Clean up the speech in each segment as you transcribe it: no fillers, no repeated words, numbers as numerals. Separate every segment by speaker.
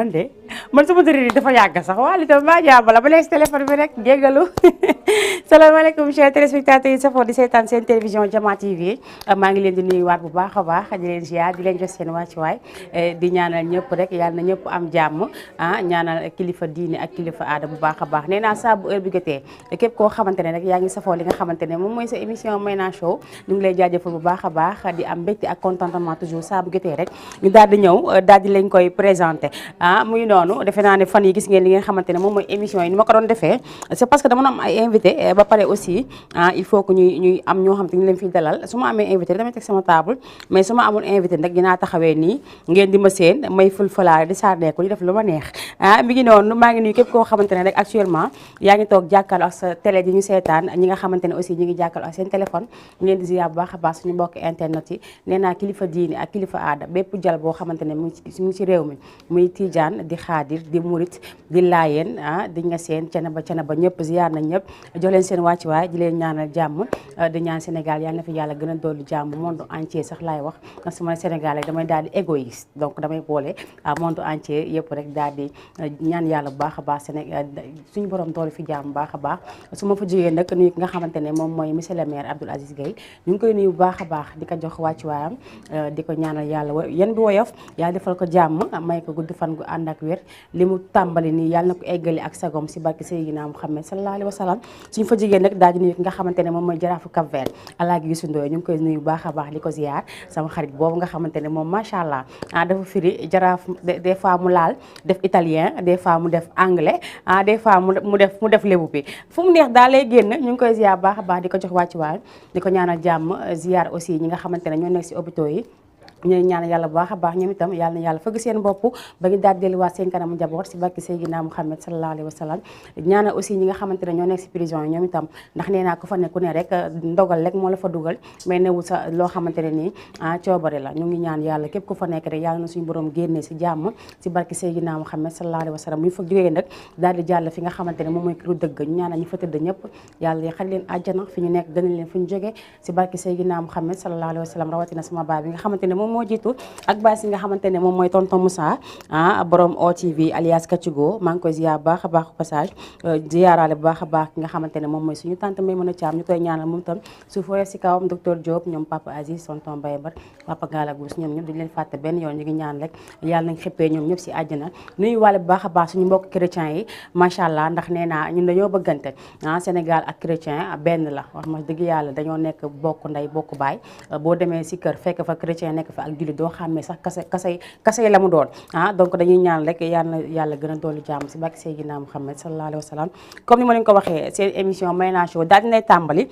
Speaker 1: man de man sama tëri dafa yàgg sax waa li tam maa jaabala ba léegi si téléphone bi rek jéggalu salaamaaleykum chers téléspectateurs yi safoo di seetaan seen télévision Jama TV maa ngi leen di nuyuwaat bu baax a baax di leen ziar di leen jox seen wàccuwaay di ñaanal ñëpp rek yàlla na ñëpp am jàmm ñaanal kilifa diine ak kilifa aada bu baax a baax nee naa saa bu heure bi jotee képp koo xamante ne rek yaa ngi safoo li nga xamante ne moom mooy sa émission Mayna Show ñu ngi lay jaajëfal bu baax a baax di am mbégte ak contentement toujours saa bu jotee rek ñu daal di ñëw daal di lañ koy présenté muy noonu defe naa ne fan yi gis ngeen li nga xamante ne moom mooy émission yi ni ma ko doon defee c'est parce que dama am ay invité ba pare aussi il faut que ñuy am ñoo xam te ñu leen fiy dalal su ma amee invité damay teg sama table mais su ma amul invité nag dinaa taxawee nii ngeen di ma seen may fulfalaare di sardeeku di def lu ma neex mi ngi noonu maa ngi nuyu képp koo xamante ne rek actuellement yaa ngi toog jàkkaarloo ak sa télé di ñu seetaan ñi nga xamante ne aussi ñi ngi jàkkaarloo ak seen téléphone ñu leen di ziar bu baax a baax suñu mbokk internet yi nee naa kilifa diini ak kilifa aada bépp jal boo xamante ne mu ngi ci réew mi muy Tijaan di Xaadir di Murit di Laayeen di Ñaseen Canaba ñëpp ziar nañ ñëpp jox leen seen wàccuwaay di leen ñaanal jàmm di ñaan Sénégal yàlla na fi yàlla gën a dolli jàmm monde entier sax laay wax ndax su ma Sénégal rek damay daal di égoïste donc damay boole monde entier yëpp rek daal di ñaan yàlla bu baax a baax Sénégal suñu borom dolli fi jàmm bu baax a baax su ma fa jógee nag nuyu ki nga xamante ne moom mooy monsieur le maire Abdoul Aziz Gueye ñu ngi koy nuyu bu baax a baax di ko jox wàccuwaayam di ko ñaanal yàlla yan bi woyof yàlla defal ko jàmm may ko gudd fan gu ànd ak wér li mu tàmbali nii yàlla na ko eggali ak sagom si barke Seydina Muhammad sallallahu alayhi wa sallam suñu fa jigéen nag daal di nuyu ki nga xamante ne moom mooy jaraafu Cap Vert Alaaji Youssou Ndoye ñu ngi koy nuyu bu baax a baax di ko ziar sama xarit boobu nga xamante ne moom macha allah dafa firi jaraaf des fois mu laal def italien des fois mu def anglais des fois mu def lébu bi fu mu neex daal lay génn ñu ngi koy ziar bu baax a baax di ko jox wàccuwaay di ko ñaanal jàmm ziar aussi ñi nga xamante ne ñoo nekk si hôpitaux yi ñooy ñaan yàlla bu baax a baax ñoom itam yàlla na yàlla fëgg seen bopp ba ñu daal delluwaat seen kanamu njaboot si barke Seydina Muhammad sallallahu alayhi wa sallam ñaanal aussi ñi nga xamante ne ñoo nekk si prison yi ñoom itam ndax nee naa ko fa nekku ne rek ndogal rek moo la fa dugal mais newul sa loo xamante ne nii coobare la ñu ngi ñaan yàlla képp ku fa nekk rek yàlla na suñu borom génnee si jàmm si barke Seydina Muhammad sallallahu alayhi wa sallam bu ñu fa jógee nag daal di jàll fi nga xamante ne moom mooy këru dëgg ñu ñaanal ñu fa tëdd ñëpp yàlla xal leen àjjana fi ñu nekk gënal leen fi ñu jógee si barke Seydina Muhammad sallallahu alayhi wa sallam rawatina sama baay bi nga xamante ne moom moo jiitu ak baas yi nga xamante ne moom mooy tonton Moussa borom OTV alias Kachigo maa ngi koy ziar baax a baax passage ziaraale bu baax a baax ki nga xamante ne moom mooy suñu tante Maymuna Thiam ñu koy ñaanal moom tam su fooyee si kawam docteur Diop ñoom papa Aziz tonton Baye Bar papa Gala Gous ñoom ñëpp dañu leen fàtte benn yoon ñu ngi ñaan rek yàlla nañ xippee ñoom ñëpp si àjjana nuyu wàlle bu baax a baax suñu mbokk chrétiens yi macha allah ndax nee naa ñun dañoo bëggante Sénégal ak chrétien benn la wax ma dëgg yàlla dañoo nekk bokk ndey bokk baay boo demee si kër fekk fa chrétien nekk fa ak jullit doo xàmmee sax kase la mu doon donc dañuy ñaan rek yàlla gën a dolli jàmm si barke Seydina Muhammad sallallahu alayhi wa sallam comme ni ma leen ko waxee seen émission Mayna Show daal dinay tàmbali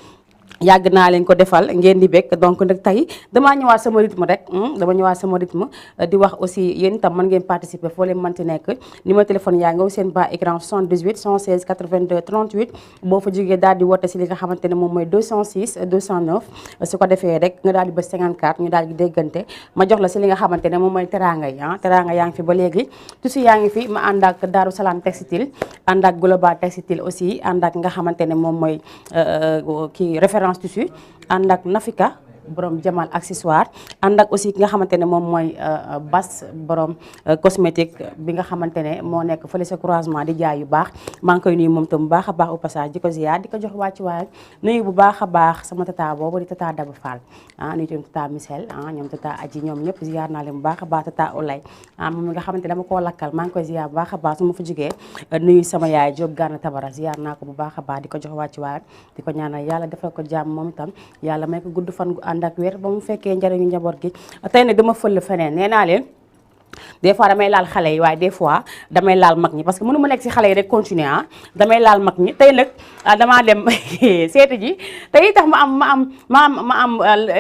Speaker 1: yàgg naa leen ko defal ngeen di bekk donc nag tey damaa ñëwaat sama rythme rek dama ñëwaat sama rythme di wax aussi yéen itam mën ngeen participer foo leen mënti nekk numéro téléphone yaa ngi seen bas écran 78 116 82 38 boo fa jógee daal di woote si li nga xamante ne moom mooy 206 209 su ko defee rek nga daal di bës 54 ñu daal di déggante ma jox la si li nga xamante ne moom mooy teranga yi teranga yaa ngi fi ba léegi tusi yaa ngi fi ma ànd ak Darou Salam Textile ànd ak Global Textile aussi ànd ak nga xamante ne moom mooy kii référence tissu ànd ak Nafika borom Jamal accessoire ànd ak aussi ki nga xamante ne moom mooy Bas borom cosmétique bi nga xamante ne moo nekk fële sa croisement di jaay yu baax maa ngi koy nuyu moom tam bu baax a baax au passage di ko ziar di ko jox wàcc waay nuyu bu baax a baax sama tata boobu di tata Daba Fall nuyu tam tata Michel ñoom tata Aji ñoom ñëpp ziar naa leen bu baax a baax tata Olay moom mi nga xamante ne dama koo lakkal maa ngi koy ziar bu baax a baax su ma fa jógee nuyu sama yaay Diop Gana Tabara ziar naa ko bu baax a baax di ko jox wàcc waay di ko ñaanal yàlla defal ko jàmm moom itam yàlla may ko gudd fan gu ànd ak wér ba mu fekkee njariñu njaboot gi tey nag dama fël feneen nee naa leen des fois damay laal xale yi waaye des fois damay laal mag ñi parce que mënu ma nekk si xale yi rek continuer damay laal mag ñi tey nag damaa dem seeti ji tey tax ma am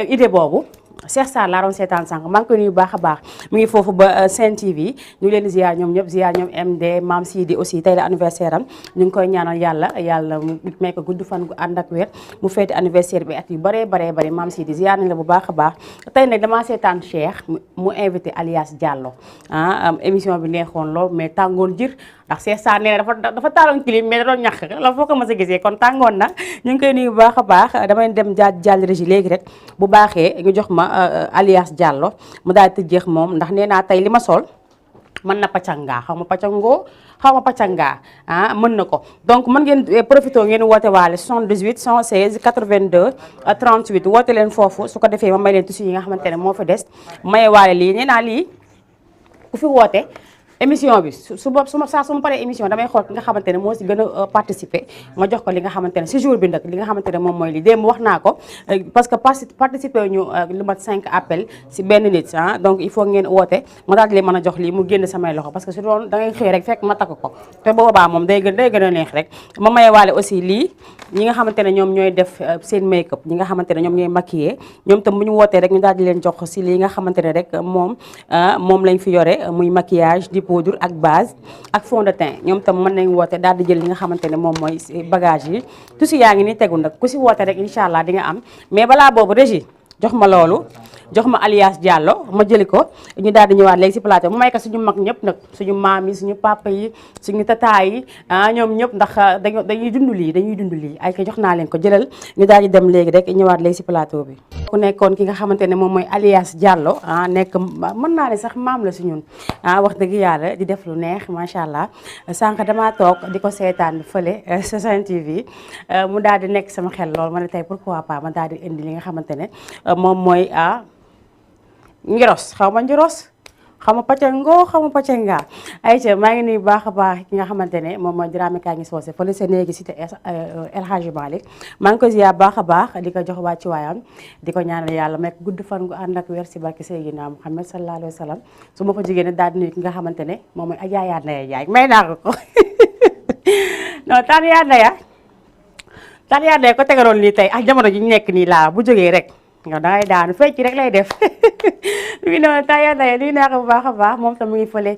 Speaker 1: idée boobu Cheikh Sarr laa doon seetaan sànq maa ngi koy nuyu bu baax a baax mi ngi foofu ba Sen TV ñu leen di ziar ñoom ñëpp ziar ñoom MD Mam Sidi aussi tey la anniversaire am ñu ngi koy ñaanal yàlla may ko gudd fan gu ànd ak wér mu feeti anniversaire bi at yu baree Mam Sidi ziar nañ la bu baax a baax tey nag damaa seetaan Cheikh mu invité alias Diallo émission bi neexoon lool mais tàngoon jir ndax Cheikh Sarr nee na dafa taaloon clim mais da doon ñàkk la foo ko mës a gisee kon tàngoon na ñu ngi koy nuyu bu baax a baax damay dem jàll régie léegi rek bu baaxee ñu jox ma alias Diallo mu daal di tëjeex moom ndax nee naa tey li ma sol mën na pacanga xaw ma pacangoo xaw ma pacanga mën na ko donc mën ngeen profité ngeen woote waale 78 116 82 38 woote leen foofu su ko defee ma may leen tissu yi nga xamante ne moo fi des maye waale lii nee naa lii ku fi woote émission bi su ma paree émission damay xool ki nga xamante ne moo si gën a participer ma jox ko li nga xamante ne si jour bi nag li nga xamante ne moom mooy li démb wax naa ko parce que participer ñu lu mat 5 appels si benn nit donc il faut ngeen woote ma daal di leen mën a jox lii mu génn samay loxo parce que su doon da ngay xëy rek fekk ma takk ko te boobaa moom day gën a neex rek ma maye waale aussi lii ñi nga xamante ne ñoom ñooy def seen make up ñi nga xamante ne ñoom ñooy maquiller ñoom tam bu ñu wootee rek ñu daal di leen jox si li nga xamante ne rek moom lañ fi yore muy maquillage poudre ak base ak fond de teint ñoom tam mën nañ woote daal di jël li nga xamante ne moom mooy bagage yi tusi yaa ngi ni tegu nag ku si woote rek incha allah di nga am mais balaa boobu régie jox ma loolu jox ma alias Diallo ma jëli ko ñu daal di ñëwaat léegi si plateau mu may ko suñu mag ñëpp nag suñu maam yi suñu papa yi suñu tata yi ñoom ñëpp ndax dañuy dund lii ay ko jox naa leen ko jëlal ñu daal di dem léegi rek ñëwaat léegi si plateau bi ku nekkoon ki nga xamante ne moom mooy alias Diallo nekk mën naa ne sax maam la si ñun wax dëgg yàlla di def lu neex macha allah sànq damaa toog di ko seetaan fële sa Sen TV mu daal di nekk sama xel lool ma ne tey pourquoi pas ma daal di indi li nga xamante ne moom mooy ngiros xaw ma pacango xaw ma pacanga ayca maa ngi nuyu baax a baax ki nga xamante ne moom mooy Dramé Kañi Socé fële sa néegi cité El Hadji Malick maa ngi ko ziar baax a baax di ko jox wàcci waayam di ko ñaanal yàlla may gudd fan gu ànd ak weer si barke Seydina Muhammad sallallahu alayhi wa sallam su ma ko jigéen daal di nuyu ki nga xamante ne moom mooy Adja Yaa Ndaya Jaay may naa ko non tan Yaa Ndaya ko tegaloon lii tey ak jamono ji ñu nekk nii laa bu jógee rek nga dangay daanu fecc rek lay def mi noonu Yaa Ndaya nuyu naa ko bu baax a baax moom tam mu ngi fële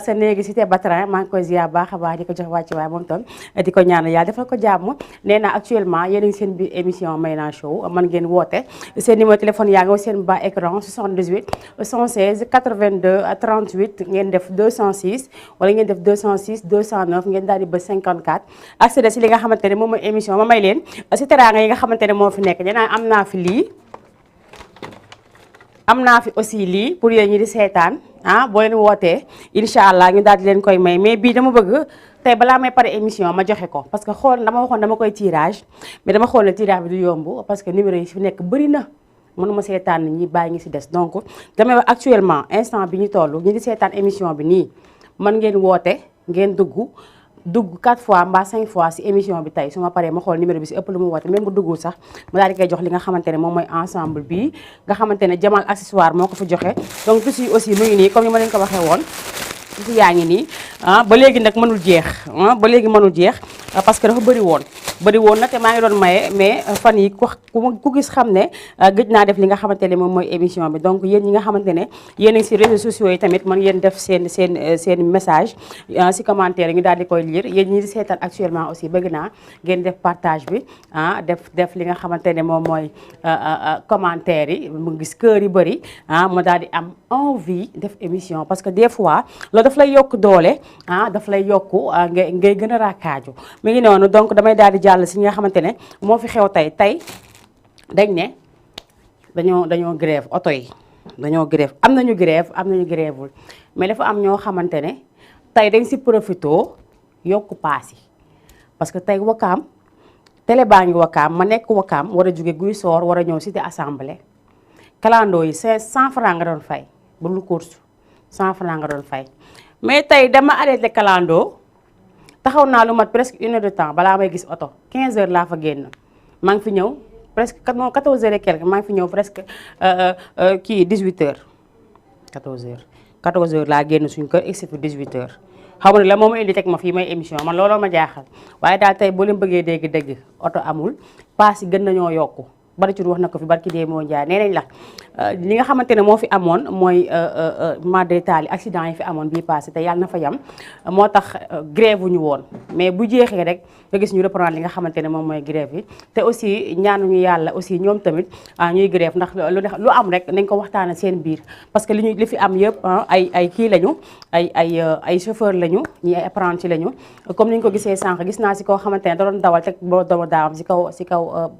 Speaker 1: sa néegi cité Batrin maa ngi koy ziar baax a baax di ko jox wàcc waaye moom tam di ko ñaanal yàlla defal ko jàmm nee naa actuellement yéen a ngi seen biir émission Mayna Show man ngeen woote seen numéro téléphone yaa ngi seen bas écran 78 116 82 38 ngeen def 206 wala ngeen def 206 209 ngeen daal di ba 54 accédé si li nga xamante ne moom mooy émission ma may leen si teraanga yi nga xamante ne moo fi nekk nee naa am naa fi lii am naa fi aussi lii pour yéen ñi di seetaan boo leen wootee incha allah ñu daal di leen koy may mais bii dama bëgg tey balaa may pare émission ma joxe ko parce que dama waxoon dama koy tirage mais dama xool ne tirage bi du yomb parce que numéro yi fi nekk bëri na mënuma seetaan ñi bàyyi ngi si des donc damay wax actuellement instant bi ñu toll ñi di seetaan émission bi nii mën ngeen woote ngeen dugg 4 fois mbaa 5 fois si émission bi tey su ma paree ma xool numéro bi si ëpp lu mu woote même bu duggul sax ma daal di koy jox li nga xamante ne moom mooy ensemble bii nga xamante ne Jamal accessoire moo ko fa joxe donc tissu aussi mu ngi nii comme ni ma leen ko waxee woon tissu yaa ngi nii ba léegi nag mënul jeex parce que dafa bëri woon na te maa ngi doon maye mais fan yi ku gis xam ne gëj naa def li nga xamante ne moom mooy émission bi donc yéen ñi nga xamante ne yéen a ngi si réseaux sociaux yi tamit mën ngeen def seen message si commentaire yi ñu daal di koy lire yéen ñi di seetaan actuellement aussi bëgg naa ngeen def partage bi def li nga xamante ne moom mooy commentaire yi mu gis kër yi bëri mu daal di am envie def émission parce que des fois loolu daf lay yokk doole daf lay yokk ngay gën a raakaaju mi ngi noonu donc damay daal di jàll si nga xamante ne moo fi xew tey dañ ne dañoo grève oto yi dañoo grève am nañu grèvewul mais dafa am ñoo xamante ne tey dañ si profito yokku paas yi parce que tey Wakaam télé baa ngi Wakaam ma nekk Wakaam war a jóge Guy Soor war a ñëw cité assemblée kalandoo yi 100 francs nga doon fay bu lu course 100 francs nga doon fay mais tey dama arrêté kalandoo taxaw naa lu mat presque 1 heure de temps balaa may gis oto 15 heures laa fa génn maa ngi fi ñëw presque 14 heures et quelque maa ngi fi ñëw presque 18 heures 14 heures laa génn suñu kër egsi fi 18 heures xaw ma ne la moom indi teg ma fii may émission man looloo ma jaaxal waaye daal tey boo leen bëggee dégg oto amul paas yi gën nañoo yokku bari ci wax na ko fi barki dee moo jaay nee nañ la li nga xamante ne moo fi amoon mooy madre taali accident yi fi amoon bii passé te yàlla na fa yam moo tax grève ñu woon mais bu jeexee rek nga gis ñu reprendre li nga xamante ne moom mooy grève yi te aussi ñaanuñu yàlla aussi ñoom tamit ñuy grève ndax lu am rek nañ ko waxtaanal seen biir parce que li fi am yëpp ay kii lañu ay chauffeur lañu ñi ay apprenti lañu comme ni ñu ko gisee sànq gis naa si koo xamante ne da doon dawal teg boo dama daawam si kaw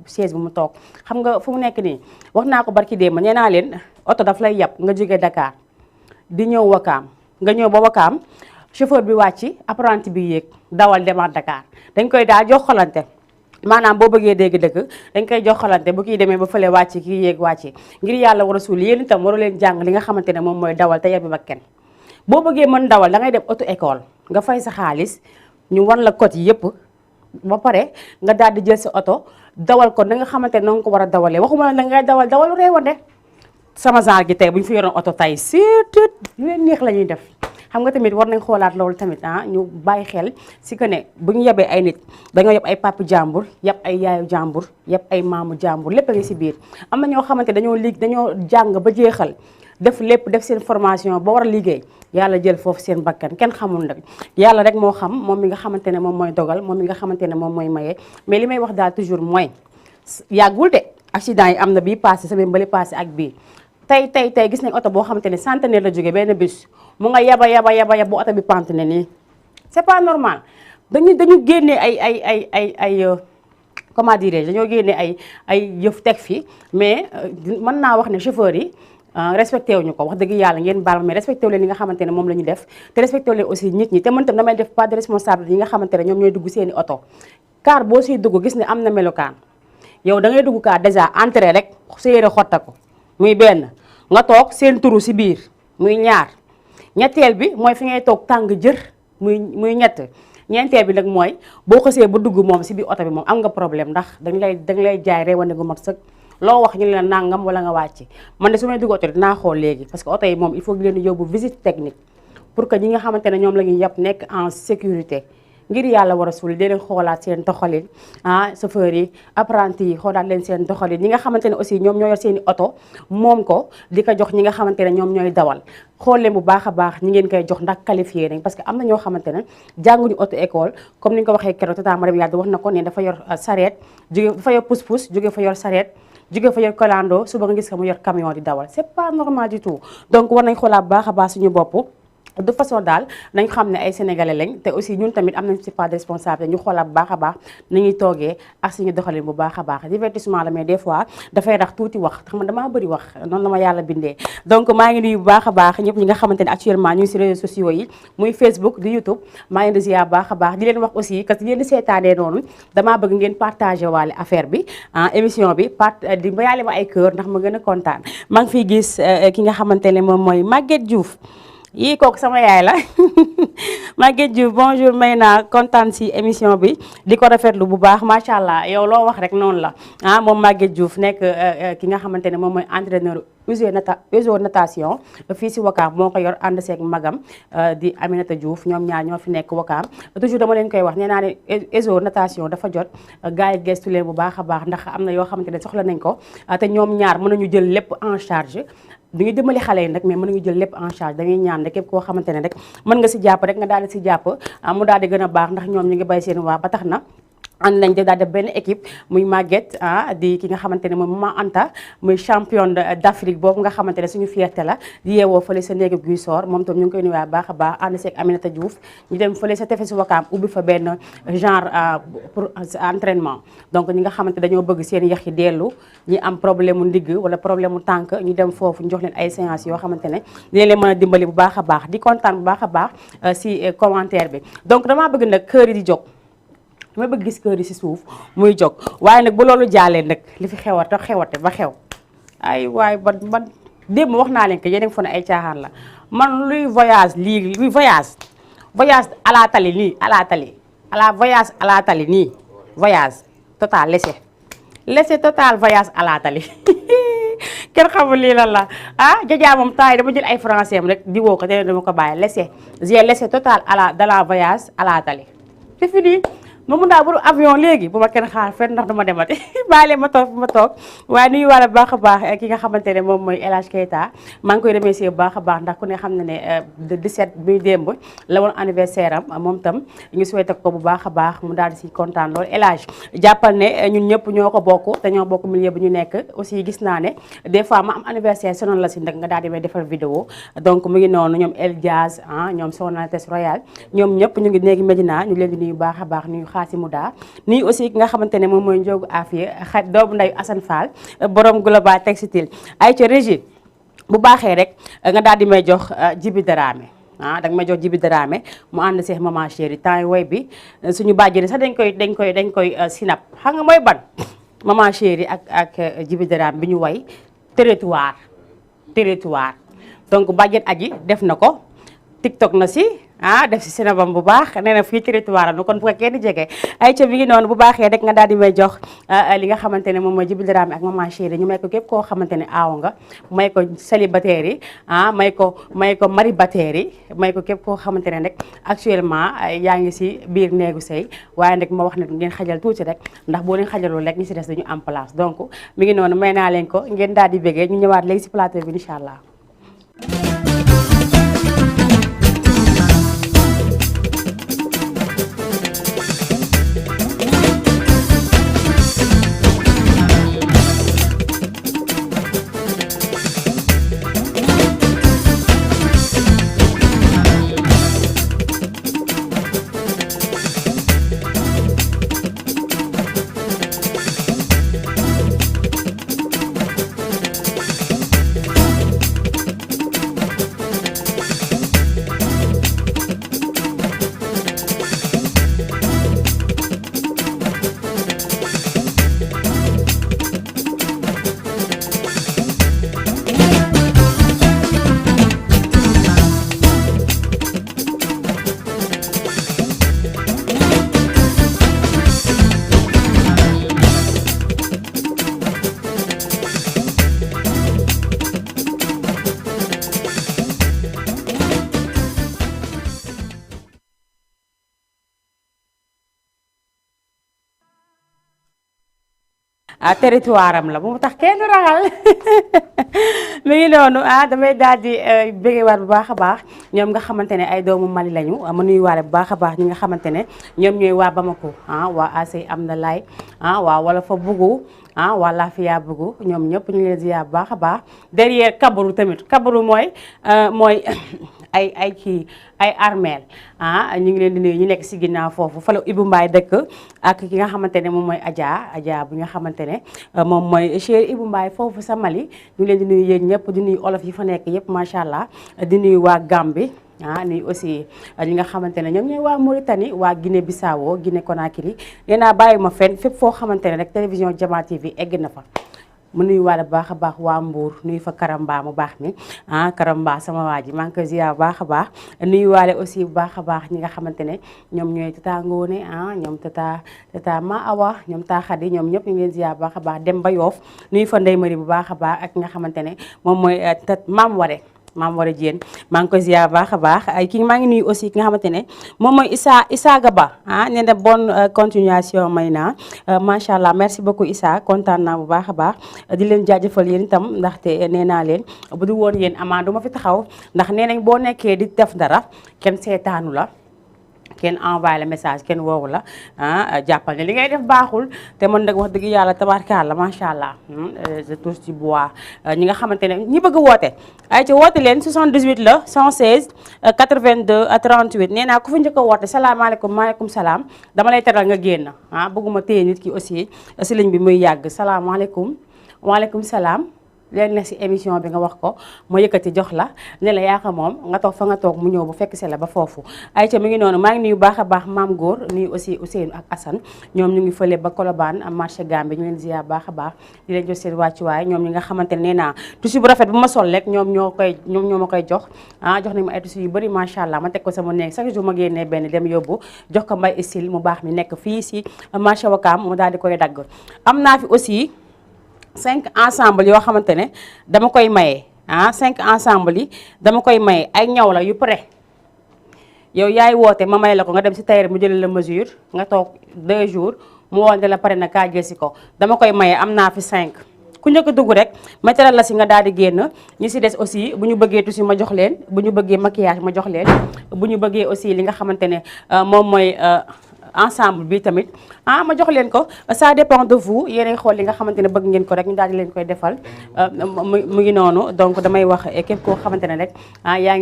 Speaker 1: chaise bu mu toog xam nga fu mu nekk nii wax naa ko barki démb nee naa leen oto daf lay yàpp nga jógee Dakar di ñëw Wakaam nga ñëw ba Wakaam chauffeur bi wàcc apprenti bi yéeg dawal demaat Dakar dañ koy daal joxalante maanaam boo bëggee dégg dëgg dañ koy joxalante bu kii demee ba fële wàcc kii yéeg wàcc ngir yàlla war a suul yéen itam waru leen jàng li nga xamante ne moom mooy dawal te yebbi ba kenn boo bëggee mën dawal da ngay dem auto école nga fay sa xaalis ñu wan la code yi yëpp ba pare nga daal di jël sa oto dawal ko na nga xamante ne nga ko war a dawalee waxuma la ngay dawalu réewande sama genre gi tey bu ñu fi yoroon oto tey surtout lu leen neex la ñuy def xam nga tamit war nañ xoolaat loolu tamit ñu bàyyi xel si que ne bu ñu yebee ay nit dañoo yeb ay papi jàmbur yeb ay yaayu jàmbur yeb ay maamu jàmbur lépp a ngi si biir am na ñoo xamante dañoo jàng ba jeexal def lépp def seen formation ba war a liggéey yàlla jël foofu seen bakkan kenn xamul nag yàlla rek moo xam moom mi nga xamante ne moom mooy dogal moom mi nga xamante ne moom mooy maye mais li may wax daal toujours mooy yàggul de accident yi am na bii passé semaine bali passé ak bii tey gis nañ oto boo xamante ne centenaire la jógee benn bus mu nga yaba bu oto bi pante ne nii c'est pas normal dañu génnee ay comment dirais-je dañoo génnee ay yëf teg fi mais mën naa wax ne chauffeur yi respecté wuñu ko wax dëgg yàlla ngeen baal ma mais respecté wu leen li nga xamante ne moom la ñu def te respecté wu leen aussi nit ñi te man tam damay def pas de responsabilité yi nga xamante ne ñoom ñooy dugg seeni oto car boo siy dugg gis ne am na melokaan yow da ngay dugg car déjà entrée rek sa yére xotta ko muy benn nga toog seen turu si biir muy ñaar ñetteel bi mooy fi ngay toog tàng jër muy ñett ñeenteel bi nag mooy boo xësee ba dugg moom si biir oto bi moom am nga problème ndax dañ lay jaay rewane gu mat sëkk loo wax ñu ne la nangam wala nga wàcc man de su may dugg oto dinaa xool léegi parce que oto yi moom il faut que leen di yóbbu visite technique pour que ñi nga xamante ne ñoom la ñuy yàpp nekk en sécurité ngir yàlla war a suul di leen xoolaat seen doxalin chauffeur yi apprenti yi xoolaat leen seen doxalin ñi nga xamante ne aussi ñoom ñoo yor seen i oto moom ko di ko jox ñi nga xamante ne ñoom ñooy dawal xool leen bu baax a baax ñi ngeen koy jox ndax qualifié nañ parce que am na ñoo xamante ne jànguñu auto école comme ni nga ko waxee keroog tata Mariam Yade wax na ko ne dafa yor sareet jóge dafa yor pousse-pousse jóge fa yor sareet jóge fa yor kolando suba nga gis ko mu yor camion di dawal c'est pas normal du tout donc war nañ xoolaat bu baax a baax suñu bopp de façon daal nañ xam ne ay sénégalais lañ te aussi ñun tamit am nañ ci part de responsabilité ñu xoolaat bu baax a baax nañuy toogee ak suñu doxalin bu baax a baax divertissement la mais des fois dafay rax tuuti wax xam nga damaa bëri wax noonu la ma yàlla bindee donc maa ngi nuyu bu baax a baax ñëpp ñi nga xamante ne actuellement ñu ngi ci réseaux sociaux yi muy Facebook di YouTube maa ngi leen di ziar baax a baax di leen wax aussi que ngeen di seetaanee noonu damaa bëgg ngeen partagé waale affaire bi émission bi di bayaale ma ay cœur ndax ma gën a kontaan maa ngi fiy gis ki nga xamante ne moom mooy Maguette Diouf yii kooku sama yaay la Maguette Diouf bonjour may naa kontaan si émission bi di ko rafetlu bu baax macha allah yow loo wax rek noonu la moom Maguette Diouf nekk ki nga xamante ne moom mooy entraîneur Uzo natation fii si Wakaam moo ko yor ànd seeg magam di Aminata Diouf ñoom ñaar ñoo fi nekk Wakaam toujours dama leen koy wax nee naa ne Uzo natation dafa jot gars yi gestu leen bu baax a baax ndax am na yoo xamante ne soxla nañ ko te ñoom ñaar mën nañu jël lépp en charge du ñu dimbali xale yi nag mais mën nañu jël lépp en charge dañuy ñaan rek képp koo xamante ne rek mën nga si jàpp rek nga daal di si jàpp mu daal di gën a baax ndax ñoom ñu ngi bay seen waa ba tax na ànd nañ de daal def benn équipe muy Maguette di ki nga xamante ne moom Maman Anta muy championne d'Afrique boobu nga xamante ne suñu fierté la di yeewoo fële sa néegu guy soor moom tam ñu ngi koy nuyuwaat baax a baax ànd seeg Aminata Diouf ñu dem fële sa tefesu Wakaam ubbi fa benn genre pour entraînement donc ñi nga xamante dañoo bëgg seen yax yi dellu ñi am problème mu ndigg wala problème mu tànk ñu dem foofu ñu jox leen ay séances yoo xamante ne dina leen mën a dimbali bu baax a baax di kontaan bu baax a baax si commentaire bi donc damaa bëgg nag kër yi di jóg ma bëgg gis kër yi si suuf muy jóg waaye nag bu loolu jaalee nag li fi xewate ba xew ay waay ban démb wax naa leen que yéen a ngi fa ne ay caaxaan la man luy voyage lii luy voyage à la tali nii à la tali voyage à la tali nii voyage total laissez total voyage à la tali kenn xamul lii lan la jajaa moom temps yi dama jël ay français am rek di woo ko te dama ko bàyyi laissez total de la voyage à la tali c'est fini ma mun naa bu avion léegi bu ma kenn xaar fenn ndax dama demati bàyyi ma toog waaye nuyu wàlla baax a baax ki nga xamante ne moom mooy El Hadj Keita maa ngi koy remercier bu baax a baax ndax ku ne xam na ne de 17 bi démb la woon anniversaire am moom tam ñu souhaité ko bu baax a baax mu daal di si kontaan loolu El Hadj jàppal ne ñun ñëpp ñoo ko bokk te ñoo bokk milieu bi ñu nekk aussi gis naa ne des fois ma am anniversaire sonal la si nag nga daal di may defal vidéo donc mu ngi noonu ñoom El Diaz ñoom Sonates Royal ñoom ñëpp ñu ngi néegi Medina ñu leen di nuyu baax a baax nuyu Xaasi Muda nii aussi ki nga xamante ne moom mooy Ndiogu Afia xaj doomu ndeyu Assane Fall borom Global Textile ay ca régie bu baaxee rek nga daal di may jox Jibi Dramé danga may jox Djiby Dramé mu ànd seex maman chérie temps yi woy bi suñu bàjjeni sax dañ koy sinap xam nga mooy ban maman chérie ak Djiby Dramé bi ñu woy territoire donc bàjjen aji def na ko TikTok na si def si sinabam bu baax nee na fii territoire am kon bu ko kenn jege ay ca bi ngi noonu bu baaxee rek nga daal di may jox li nga xamante ne moom mooy Djiby Dramé ak maman chérie ñu may ko képp koo xamante ne aaw nga may ko célibataire yi may ko maribataire yi may ko képp koo xamante ne rek actuellement yaa ngi si biir néegu sëy waaye nag ma wax ne ngeen xajal tuuti rek ndax boo leen xajalul rek ñi si des dañu am place donc mi ngi noonu may naa leen ko ngeen daal di bégee ñu ñëwaat léegi si plateau bi incha allah. territoire am la bu mu tax kenn ragal mi ngi noonu damay daal di bëggewaat bu baax a baax ñoom nga xamante ne ay doomu Mali lañu ma nuyuwaale bu baax a baax ñi nga xamante ne ñoom ñooy waa Bamako waa Asey am na lay waa wala fa buggu waa Lafia buggu ñoom ñëpp ñu ngi leen ziar bu baax a baax derrière Kabaru tamit Kabaru mooy ay armeel ñu ngi leen di nuyu ñu nekk si ginnaaw foofu fa la Ibou Mbaye dëkk ak ki nga xamante ne moom mooy Adja bu nga xamante ne moom mooy chéri Ibou Mbaye foofu sa Mali ñu ngi leen di nuyu yéen ñëpp di nuyu olof yi fa nekk yëpp macha allah di nuyu waa Gambie nuyu aussi ñi nga xamante ne ñoom ñooy waa Mauritanie waa Guinée Bissau Guinée Conakry nee naa bàyyi ma fenn fépp foo xamante ne rek télévision Jama TV egg na fa. mu nuyu waale bu baax a baax waa Mbour nuyu fa Karamba mu baax mi Karamba sama waa ji maa ngi koy ziar bu baax a baax nuyu waale aussi bu baax a baax ñi nga xamante ne ñoom ñooy tata Ngone ñoom tata Ma Awa ñoom taa Xadi ñoom ñëpp ñu ngi leen ziar bu baax a baax dem ba Yoof nuyu fa Ndey Mari bu baax a baax ak nga xamante ne moom mooy Maam Ware Diène maa ngi koy ziar baax a baax ay kii maa ngi nuyu aussi ki nga xamante ne moom mooy Issa Gaba nee na bonne continuation may naa macha allah merci beaucoup Issa kontaan naa bu baax a baax di leen jaajëfal yéen itam ndaxte nee naa leen bu du woon yéen amaa du ma fi taxaw ndax nee nañ boo nekkee di def dara kenn seetaanu la kenn envoyé la message kenn woowu la jàppal ne li ngay def baaxul te man nag wax dëgg yàlla tabaarkalla macha allah je touche du bois ñi nga xamante ne ñi bëgg woote ay ci woote leen 78 la 116 82 38 nee naa ku fa njëkk a woote salaamaaleykum maaleykum salaam dama lay teral nga génn bëgguma téye nit ki aussi si ligne bi muy yàgg salaamaaleykum waaleykum salaam leen ne si émission bi nga wax ko ma yëkkati jox la ne la yaa ko moom nga toog fa nga toog mu ñëw bu fekk si la ba foofu ay ca mi ngi noonu maa ngi nuyu baax a baax maam góor nuyu aussi Ousseynou ak Assane ñoom ñu ngi fële ba Colobane marché Gambie ñu leen ziar baax a baax di leen jox seen wàccuwaay ñoom ñi nga xamante ne nee naa tissu bu rafet bu ma sol rek ñoom ñoo ma koy jox jox nañu ma ay tissu yu bëri macha allah ma teg ko sama néeg chaque jour ma génnee benn dem yóbbu jox ko mbay style mu baax mi nekk fii si marché Wakaam mu daal di koy dagg am naa fi aussi 5 ensemble yoo xamante ne dama koy maye 5 ensemble yi dama koy maye ay ñaw la yu prêt yow yaay woote ma may la ko nga dem si tailleur mu jëlee la mesure nga toog 2 jours mu woon la pare na kaa jël si ko dama koy maye am naa fi 5 ku njëkk dugg rek ma teral la si nga daal di génn ñi si des aussi bu ñu bëggee tusi ma jox leen bu ñu bëggee maquillage ma jox leen bu ñu bëggee aussi li nga xamante ne moom mooy ensemble bi tamit ma jox leen ko ça dépend de vous yéenay xool li nga xamante ne bëgg ngeen ko rek ñu daal di leen koy defal mu ngi noonu donc damay wax képp koo xamante ne rek yaa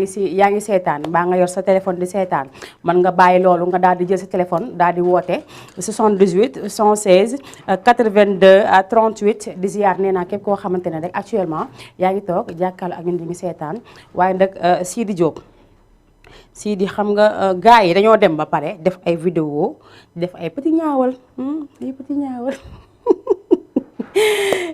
Speaker 1: ngi seetaan mbaa nga yor sa téléphone di seetaan man nga bàyyi loolu nga daal di jël sa téléphone daal di woote 78 116 82 38 di ziar nee naa képp koo xamante ne rek actuellement yaa ngi toog jàkkaarloo ak ñun di ñu seetaan waaye nag Sidi Diop Sidi xam nga gars yi dañoo dem ba pare def ay vidéo def ay petit ñaawal ay petit ñaawal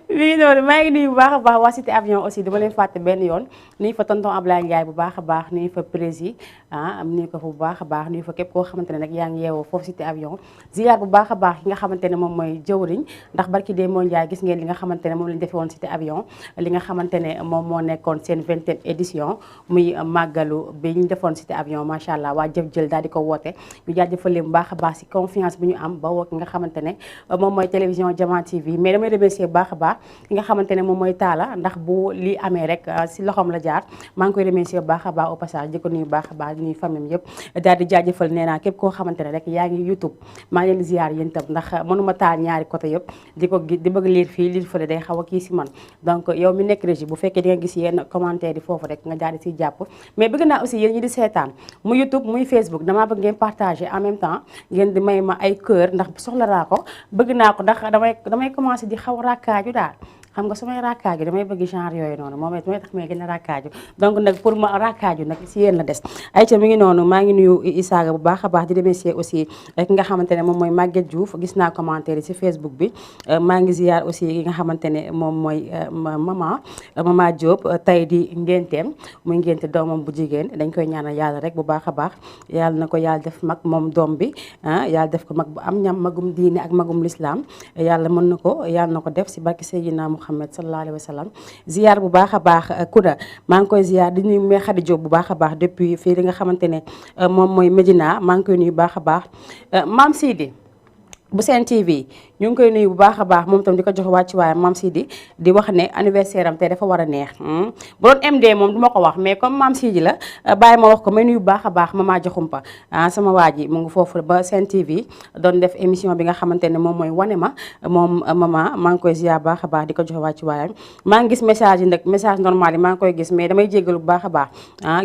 Speaker 1: lii noonu maa ngi nuyu bu baax a baax waa Cité Avion aussi dama leen fàtte benn yoon nuyu fa tonton Ablaye Ndiaye bu baax a baax nuyu fa prési am nuyu ko fa bu baax a baax nuyu fa képp koo xamante ne nag yaa ngi yeewoo foofu Cité Avion ziar bu baax a baax ki nga xamante ne moom mooy jëwriñ ndax barki dee moo Ndiaye gis ngeen li nga xamante ne moom lañu defee woon Cité Avion li nga xamante ne moom moo nekkoon seen 20e édition muy màggalu bi ñu defoon Cité Avion macha allah waa jëf jël daal di ko woote ñu jaajëfal leen bu baax a baax si confiance bi ñu am ba woo ki nga xamante ne moom mooy télévision Jama TV mais damay remercier bu baax a baax ki nga xamante ne moom mooy Talla ndax bu lii amee rek si loxoom la jaar maa ngi koy remercier bu baax a baax au passage di ko nuyu bu baax a baax di nuyu famille yëpp daal di jaajëfal nee naa képp koo xamante ne rek yaa ngi YouTube maa ngi leen di ziar yéen itam ndax mënuma taal ñaari côté yëpp di bëgg liir fii liir fële day xaw a kii si man donc yow mi nekk régie bu fekkee di nga gis yenn commentaire yi foofu rek nga daal di siy jàpp mais bëgg naa aussi yéen ñi di seetaan muy YouTube muy Facebook damaa bëgg ngeen partager en même temps ngeen di may ma ay cœur ndax soxla naa ko bëgg naa ko ndax damay commencé di xaw rakkaaju daal xam nga su may rakkaaju damay bëgg genre yooyu noonu moom it mooy tax may gën a rakkaaju donc nag pour ma rakkaaju nag si yéen la des ayca mi ngi noonu maa ngi nuyu Isaaga bu baax a baax di remercier aussi ki nga xamante ne moom mooy Maguette Diouf gis naa commentaire yi si Facebook bi maa ngi ziar aussi ki nga xamante ne moom mooy mama Diop tey di ngénteem muy ngénte doomam bu jigéen dañ koy ñaanal yàlla rek bu baax a baax yàlla na ko yàlla def mag moom doom bi yàlla def ko mag bu am ñam magum diine ak magum l'islam yàlla mën na ko yàlla na ko def si barki Seydina Muhammad sallallahu alayhi wa sallam ziar bu baax a baax Kuda maa ngi koy ziar di nuyu Mère Khady Diop bu baax a baax depuis fii li nga xamante ne moom mooy Médina maa ngi koy nuyu bu baax a baax Mame Sidi bu Sen TV ñu ngi koy nuyu bu baax a baax moom tam di ko jox wàccu waaye Mame Sidi di wax ne anniversaire am tey dafa war a neex bu doon MD moom du ma ko wax mais comme Mame Sidi la bàyyi ma wax ko may nuyu bu baax a baax Mama Joxumpa sama waa ji mu ngi foofu ba Sen TV doon def émission bi nga xamante ne moom mooy wane ma moom mama maa ngi koy ziar baax a baax di ko jox wàccu waayam maa ngi gis message yi nag message normal yi maa ngi koy gis mais damay jéggalu bu baax a baax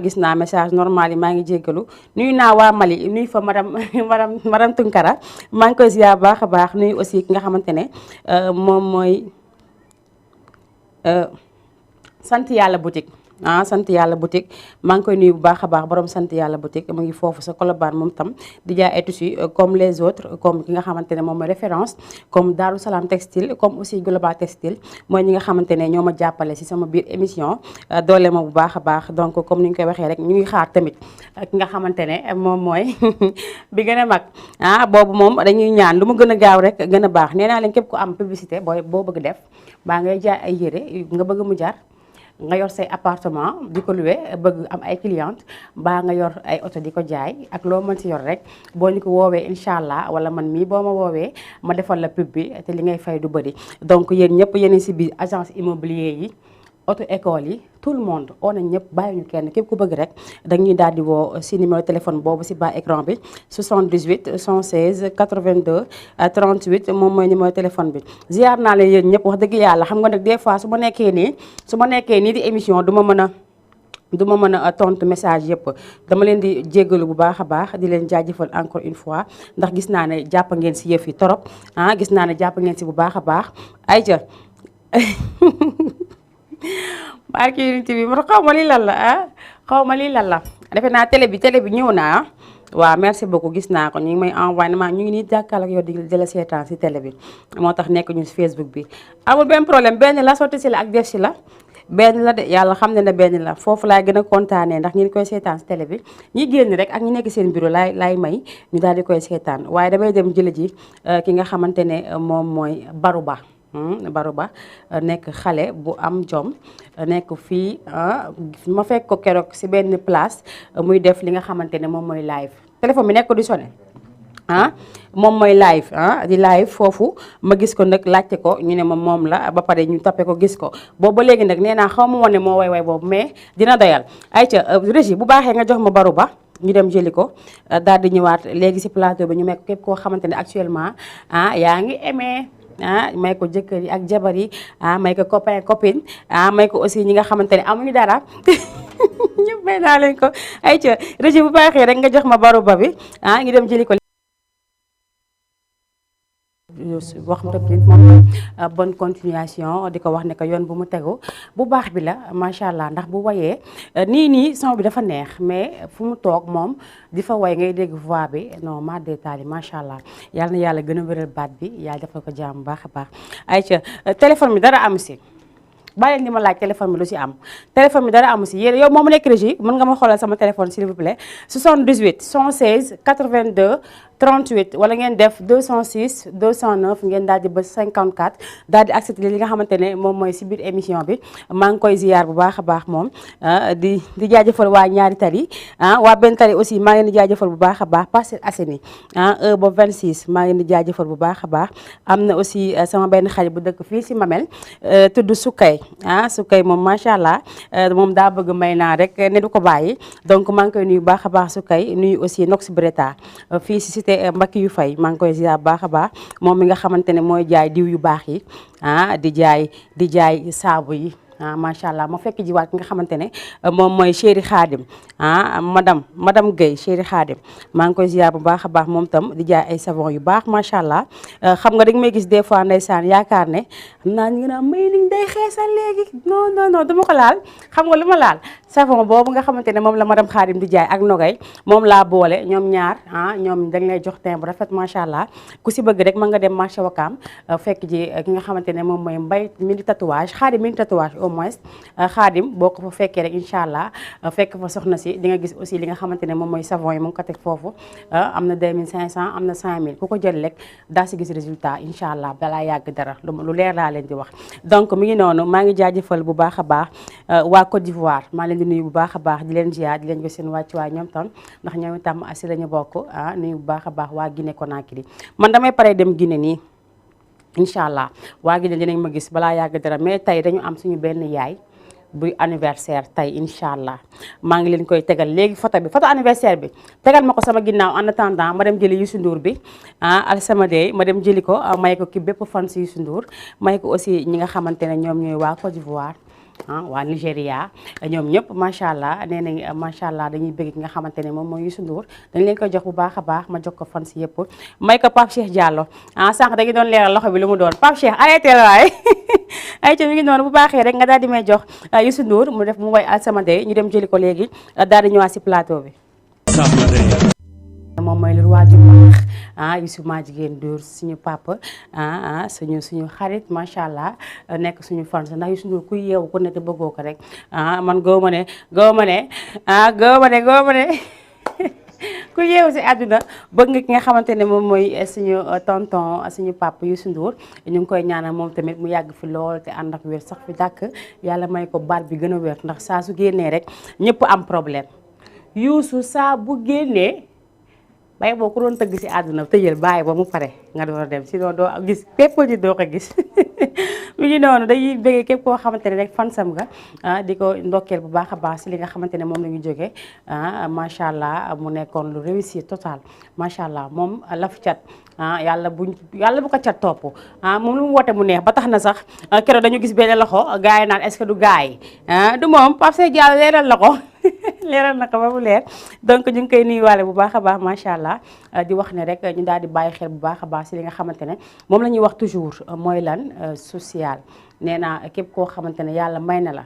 Speaker 1: gis naa message normal yi maa ngi jéggalu nuyu naa waa Mali nuyu fa madame Tunkara maa ngi koy ziar baax a baax nuyu aussi ki nga xamante ne moom mooy sant yàlla boutique sant yàlla boutique maa ngi koy nuyu bu baax a baax borom sant yàlla boutique mu ngi foofu sa Colobane moom tam di jaay ay tissus comme les autres comme ki nga xamante ne moom mooy référence comme Darou Salam textile comme aussi Global textile mooy ñi nga xamante ne ñoo ma jàppale si sama biir émission doole ma bu baax a baax donc comme ni ñu koy waxee rek ñu ngi xaar tamit ki nga xamante ne moom mooy bi gën a mag boobu moom dañuy ñaan lu mu gën a gaaw rek gën a baax nee naa leen képp ku am publicité boo bëgg def baa ngay jaay ay yére nga bëgg mu jar nga yor say appartement di ko loué bëgg am ay cliente baa nga yor ay oto di ko jaay ak loo mën si yor rek boo ñu ko woowee incha allah wala man mii boo ma woowee ma defal la pub bi te li ngay fay du bëri donc yéen ñëpp yéen si biir agence immobilier yi auto école yi tout le monde on nañ ñëpp bàyyi ñu kenn képp ku bëgg rek dañuy daal di woo si numéro téléphone boobu si bas écran bi 78 116 82 38 moom mooy numéro téléphone bi ziar naa leen yéen ñëpp wax dëgg yàlla xam nga nag des fois su ma nekkee nii di émission du ma mën a tontu message yëpp dama leen di jéggalu bu baax a baax di leen jaajëfal encore une fois ndax gis naa ne jàpp ngeen si yëf yi torop gis naa ne jàpp ngeen si bu baax a baax ayca barki unit bi man xaw ma lii lan la xaw ma lii lan la defe naa télé bi ñëw naa waaw merci beaucoup gis naa ko ñu ngi may envoyé ma ñu ngi nii jàkkaarloo ak yow di la seetaan si télé bi moo tax nekk ñu si Facebook bi amul benn problème benn la sotti si la ak def si la benn la de yàlla xam ne benn la foofu laay gën a kontaanee ndax ñi koy seetaan si télé bi ñi génn rek ak ñi nekk seen bureau laay may ñu daal di koy seetaan waaye damay dem jële ji ki nga xamante ne moom mooy Barou Ba nekk xale bu am jom nekk fii ma fekk ko keroog si benn place muy def li nga xamante ne moom mooy live téléphone bi nekk ko di sonné moom mooy live di live foofu ma gis ko nag laajte ko ñu ne ma moom la ba pare ñu tappe ko gis ko boobu ba léegi nag nee naa xaw ma woon ne moo way boobu mais dina doyal ayca régie bu baaxee nga jox ma Barou Ba ñu dem jëli ko daal di ñëwaat léegi si plateau bi ñu mekk képp koo xamante ne actuellement yaa ngi aimé may ko jëkkër yi ak jabar yi may ko copain copine may ko aussi ñi nga xamante ne amuñu dara ñëpp may naa leen ko ayca régie bu baaxee rek nga jox ma Barou Ba bi ngi dem jëli ko wax tamit moom bonne continuation di ko wax ne que yoon bu mu tegu bu baax bi la macha allah ndax bu wayee nii son bi dafa neex mais fu mu toog moom di fa way ngay dégg voix bi non ma détaillé macha allah yal na yàlla gën a wéral baat bi yàlla defal ko jàmm bu baax a baax. ayca téléphone bi dara am si. bàyyi leen di ma laaj téléphone bi lu si am téléphone bi dara amu si yéen yow moomu nekk régie mën nga ma xoolal sama téléphone s'il vous plaît 78 116 82 38 wala ngeen def 206 209 ngeen daal di ba 54 daal di accepté li nga xamante ne moom mooy si biir émission bi maa ngi koy ziar bu baax a baax moom di jaajëfal waa ñaari tali waa benn tali aussi maa ngi leen di jaajëfal bu baax a baax Parcelles Assainies 1 ba 26 maa ngi leen di jaajëfal bu baax a baax am na aussi sama benn xarit bu dëkk fii si Mamel tudd Sukay Sukay moom macha allah moom daa bëgg may naa rek ne du ko bàyyi donc maa ngi koy nuyu baax a baax Sukay nuyu aussi Nox Breta fii si Mbakki yu fay maa ngi koy ziar baax a baax moom mi nga xamante ne mooy jaay diw yu baax yi di jaay saabu yi macha allah ma fekk jiwaat ki nga xamante ne moom mooy chéri Khadim madame Guèye chéri Khadim maa ngi koy ziar bu baax a baax moom tam di jaay ay savon yu baax macha allah xam nga da nga may gis des fois ndeysaan yaakaar ne xam naa ñu ngi naan may niñ day xeesal léegi non dama ko laal xam nga lu ma laal savon boobu nga xamante ne moom la madame Khadim di jaay ak nogay moom laa boole ñoom ñaar ñoom dañ lay jox teint bu rafet macha allah ku si bëgg rek mën nga dem marché Wakaam fekk ji ki nga xamante ne moom mooy mbay mini tatouage Khadim mini tatouage au moins Khadim boo ko fa fekkee rek incha allah fekk fa soxna si di nga gis aussi li nga xamante ne moom mooy savon yi mu ngi ko teg foofu am na 2500 am na 5000 ku ko jël rek daa si gis résultat incha allah balaa yàgg dara lu leer laa leen di wax donc mi ngi noonu maa ngi jaajëfal bu baax a baax waa Côte d'Ivoire maa leen di nuyu bu baax a baax di leen ziar di leen jox seen wàccuwaay ñoom tam ndax ñoom itam si lañu bokk nuyu bu baax a baax waa Guinée Conakry man damay pare dem Guinée nii incha allah waa Guinée dinañ ma gis balaa yàgg dara mais tey dañu am suñu benn yaay buy anniversaire tey incha allah maa ngi leen koy tegal léegi photo anniversaire bi tegal ma ko sama ginnaaw en attendant ma dem jëli Youssou Ndour bi alsamadey ma dem jëli ko may ko ki bépp fan si Youssou Ndour may ko aussi ñi nga xamante ne ñoom ñooy waa Côte d'Ivoire waa Nigéria ñoom ñëpp macha allah nee nañ macha allah dañuy bëgg ki nga xamante ne moom mooy Youssou Ndour dañ leen koy jox bu baax a baax ma jox ko fan si yëpp may ko Pape Cheikh Diallo sànq dañu doon leeral loxo bi lu mu doon Pape Cheikh arrêté la waay ay ca mi ngi noonu bu baaxee rek nga daal di may jox Youssou Ndour mu def mu way alsamadey ñu dem jëli ko léegi daal di ñëwaat si plateau bi moom mooy lu roi du baax Youssou maa jigéen Ndour suñu papa suñu xarit macha allah nekk suñu fan ndax Youssou Ndour kuy yeewu ku ne te bëggoo ko rek man góob ma ne ku yeewu si àdduna bëgg nga ki nga xamante ne moom mooy suñu tonton suñu papa Youssou Ndour ñu ngi koy ñaanal moom tamit mu yàgg fi lool te ànd ak wér sax fi dàkk yàlla may ko baat bi gën a wér ndax saa su génnee rek ñëpp am problème Youssou saa bu génnee bay boo ku doon tëgg si àdduna tëjël bàyyi ba mu pare nga door a dem si doo gis pépp ji doo ko gis mi ngi noonu dañuy bëggee képp koo xamante ne rek fansam nga di ko ndokkeel bu baax a baax si li nga xamante ne moom la ñu jógee macha allah mu nekkoon lu réussir total macha allah moom laf cat yàlla bu ko cat topp moom lu mu woote mu neex ba tax na sax keroog dañu gis benn loxo gars yi naan est-ce que du gars yi du moom Pape Cheikh Diallo leeral na ko leeral na ko ba mu leer donc ñu ngi koy nuyuwaale bu baax a baax macha allah di wax ne rek ñu daal di bàyyi xel bu baax a baax si li nga xamante ne moom la ñuy wax toujours mooy lan social nee naa képp koo xamante ne yàlla may na la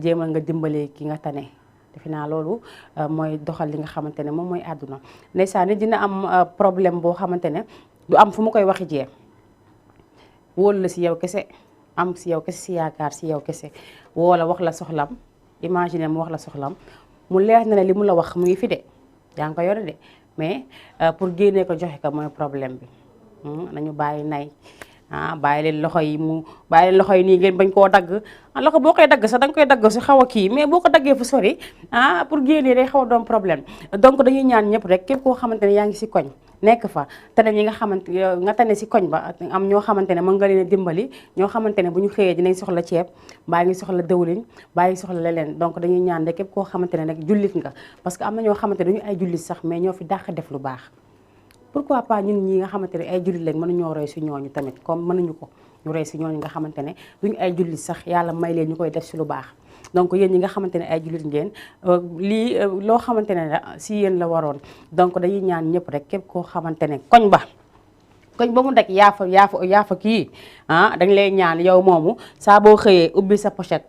Speaker 1: jéemal nga dimbale ki nga tane defe naa loolu mooy doxal li nga xamante ne moom mooy àdduna ndeysaan nit dina am problème boo xamante ne du am fu mu koy waxi jee wóolu la si yow kese am si yow kese si yaakaar si yow kese woo la wax la soxlam imagine mu wax la soxlam mu leer na ne li mu la wax mu ngi fi de yaa ngi ko yore de mais pour génnee ko joxe ko mooy problème bi nañu bàyyi nay bàyyi leen loxo yi nii ngeen bañ koo dagg loxo boo koy dagg sax danga koy dagg su xaw a kii mais boo ko daggee fu sori pour génnee day xaw a doon problème donc dañuy ñaan ñëpp rek képp koo xamante ne yaa ngi si koñ nekk fa tane ñi nga xamante nga tane si koñ ba am ñoo xamante ne mën nga leen a dimbali ñoo xamante ne bu ñu xëyee dinañ soxla ceeb mbaa ngi soxla dëwlin mbaa ngi soxla leneen donc dañuy ñaan rek képp koo xamante ne rek jullit nga parce que am na ñoo xamante ne duñu ay jullit sax mais ñoo fi dàq def lu baax pourquoi pas ñun ñi nga xamante ne ay jullit lañ mënuñoo roy si ñooñu tamit comme mënuñu ko ñu roy si ñooñu nga xamante ne duñu ay jullit sax yàlla may leen ñu koy def si lu baax donc yéen ñi nga xamante ne ay jullit ngeen lii loo xamante ne la si yéen la waroon donc dañuy ñaan ñëpp rek képp koo xamante ne koñ ba koñ ba mu daj yaa fa kii dañ lay ñaan yow moomu saa boo xëyee ubbi sa pochette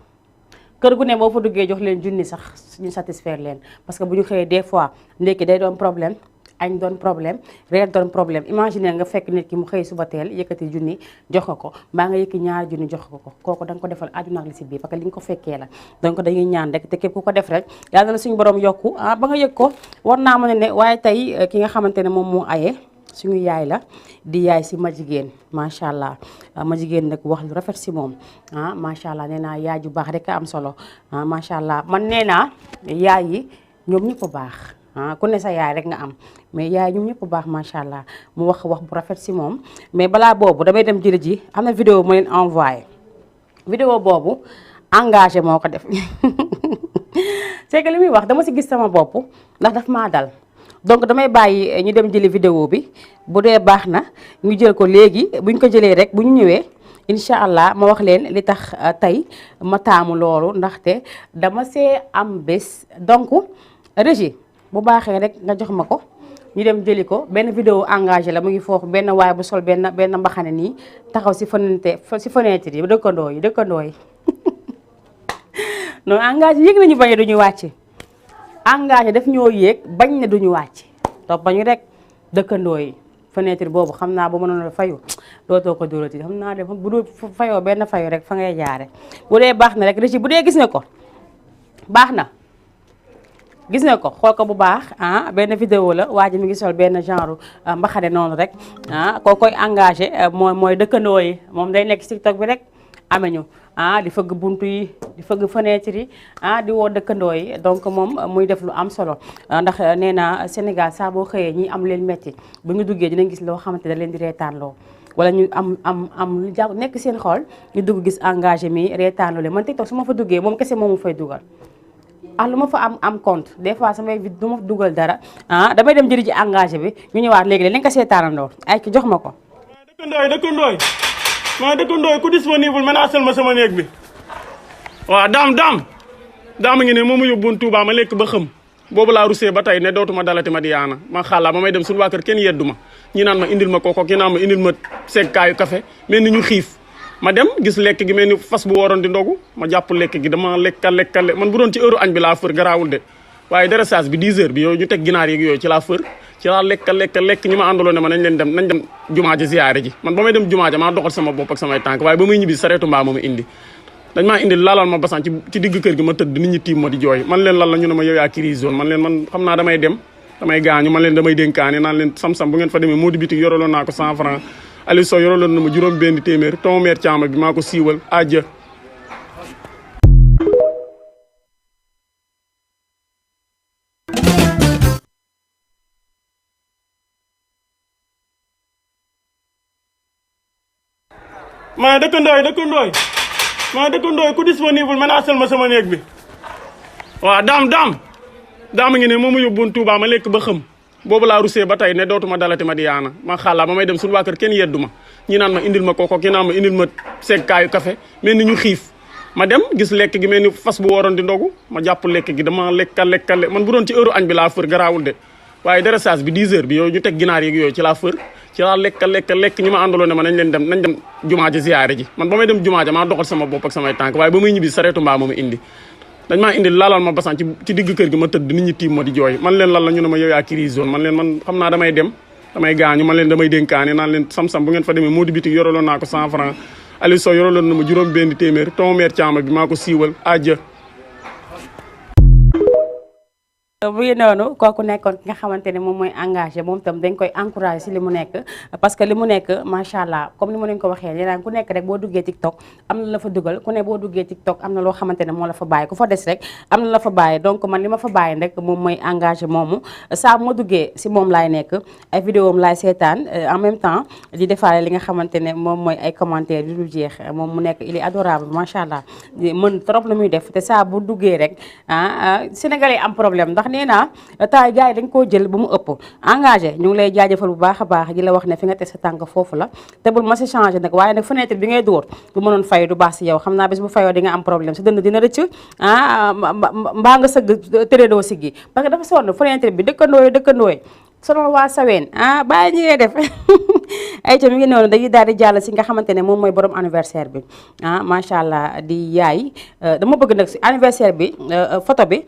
Speaker 1: kër gu ne boo fa duggee jox leen junni sax ñu satisfaire leen parce que bu ñu xëyee des fois ndekki day doon problème añ doon problème reer doon problème imaginer nga fekk nit ki mu xëy suba teel yëkkati junni jox ko mbaa nga yëkki ñaari junni jox ko kooku da nga ko defal àdduna ak li si biir parce que li nga ko fekkee la donc dañuy ñaan rek te képp ku ko def rek yàlla na suñu borom yokku ba nga yëg ko war naa mën a ne waaye tey ki nga xamante ne moom moo aye suñu yaay la di yaay si ma jigéen macha allah ma jigéen nag wax lu rafet si moom macha allah nee naa yaay ju baax rek a am solo macha allah man nee naa yaay yi ñoom ñëpp baax ku ne sa yaay rek nga am mais yaay ñoom ñëpp baax macha allah mu wax bu rafet si moom mais balaa boobu damay dem jëli ji am na vidéo mu leen envoyé vidéo boobu engagé moo ko def c'est que li muy wax dama si gis sama bopp ndax daf maa dal donc damay bàyyi ñu dem jëli vidéo bi bu dee baax na ñu jël ko léegi buñ ko jëlee rek bu ñu ñëwee incha allah ma wax leen li tax tey ma taamu loolu ndaxte dama see am bés donc régie bu baaxee rek nga jox ma ko ñu dem jëli ko benn vidéo engagé la mu ngi foofu benn waay bu sol benn mbaxane nii taxaw si fenêtre yi dëkkandoo yi non engagé yéeg nañu bañ duñu wàcc engagé daf ñoo yéeg bañ ne duñu wàcc topp bañu rek dëkkandoo yi fenêtre boobu xam naa bu mënoon a fayu dootoo ko dóorati xam naa de bu dul fayoo benn fayu rek fa ngay jaare bu dee baax na rek régie bu dee gis nga ko baax na gis nga ko xool ko bu baax benn vidéo la waa ji mi ngi sol benn genre mbaxane noonu rek koo koy engagé mooy dëkkandoo yi moom day nekk si TikTok bi rek ameñu di fëgg buntu yi di fëgg fenêtre yi di woo dëkkandoo yi donc moom muy def lu am solo ndax nee na Sénégal saa boo xëyee ñi am leen metti bu ñu duggee dinañ gis loo xamante da leen di reetaanloo wala ñu am lu jàpp nekk seen xol ñu dugg gis engagé mi reetaanloo leen man TikTok su ma fa duggee moom kese moomu fay dugal lu ma fa am compte des fois samay du ma dugal dara damay dem jëri ji engagé bi ñu ñëwaat léegi lañ ko seetaanandoo ay ki jox ma ko.
Speaker 2: dëkkandooy ku disponible menacel ma sama néeg bi waaw daam ngi ne moom ma yóbbuwoon Touba ma lekk ba xëm boobu laa rusee ba tey ne dootuma dalati ma diyaana ma xàllaa ba may dem suñu waa kër kenn yeddu ma ñi naan ma indil ma kooko ki naan ma indil ma seggkaayu café mel ni ñu xiif ma dem gis lekk gi mel ni fas bu waroon di ndogu ma jàpp lekk gi dama lekka man bu doon ci heure añ bi laa fër garaawul de waaye dressage bi 10 heures bi yooyu ñu teg ginaar yeeg yooyu ci laa fër ci laa lekk ñi ma àndaloon ne ma nañ dem jumaa ji ziyaare ji man ba may dem jumaa ja maa doxal sama bopp ak samay tànk waaye ba may ñibbi sareetu mbaa ma indi dañ maa indi laalal ma basan ci digg kër gi ma tëdd nit ñi tiim ma di jooy man leen lan la ñu ne ma yow yaa crise zone man xam naa damay gaañu man leen damay dénkaane naan leen sam-sam bu ngeen fa demee moo di bitik yoroloon naa ko 100 francs Aliou Sow yoroloon na ma juróom benn téeméer ton meer caama bi maa ko siiwal aja ma dëkkandooy ku disponible menacel ma sama néeg bi waaw daam ngi ne moom ma yóbbuwoon Touba ma lekk ba xëm boobu laa rusee ba tey ne dootuma dalati ma diyaana ma xàllaa ba may dem suñu waa kër kenn yeddu ma ñi naan ma indil ma kooko ki naan ma indil ma seggkaayu café mel ni ñu xiif ma dem gis lekk gi mel ni fas bu waroon di ndogu ma jàpp lekk gi dama lekka man bu doon ci heure añ bi laa fër garaawul de waaye dressage bi 10 heures bi yooyu ñu teg ginaar yeeg yooyu ci laa fër ci laa lekk ñi ma àndaloon ne ma nañ dem jumaa ji ziyaare ji man ba may dem jumaa ja maa doxal sama bopp ak samay tànk waaye ba may ñibbi sareetu mbaa ma indi dañ maa indi laalal ma basan ci digg kër gi ma tëdd nit ñi tiim ma di jooy man leen lan la ñu ne ma yow yaa crise zone man xam naa damay gaañu man leen damay dénkaane naan leen sam-sam bu ngeen fa demee moo di bitik yoroloon naa ko 100 francs Aliou Sow yoroloon na ma juróom benn téeméer ton meer caama bi maa ko siiwal aja
Speaker 1: bu ngi noonu kooku nekkoon ki nga xamante ne moom mooy engagé moom tam dañ koy encouragé si li mu nekk parce que li mu nekk macha allah comme ni ma leen ko waxee yeneen ku nekk rek boo duggee TikTok am na la fa dugal ku ne boo duggee TikTok am na loo xamante ne moo la fa bàyyi ku fa des rek am na la fa bàyyi donc man li ma fa bàyyi rek moom mooy engagé moomu saa ma duggee si moom laay nekk ay vidéo am laay seetaan en même temps di defaale li nga xamante ne moom mooy ay commentaires yu dul jeex moom mu nekk il est adorable macha allah mën trop lu muy def te saa bu duggee rek sénégalais am problème ndax nee naa taay gars yi dañ koo jël ba mu ëpp engagé ñu ngi lay jaajëfal bu baax a baax di la wax ne fi nga teg sa tànk foofu la te bul ma si changé nag waaye nag fenêtre bi ngay dóor bu mënoon fay du baax si yow xam naa bés bu fayoo di nga am problème sa dënd dina rëcc mbaa nga sëgg tërédoo siggi parce que dafa sonn fenêtre bi dëkkandooy sonal waa Saween ah bàyyi ñi ngay def ay ca mi ngi noonu dañuy daal di jàll si nga xamante ne moom mooy borom anniversaire bi ah macha allah di yaay dama bëgg nag si anniversaire bi photo bi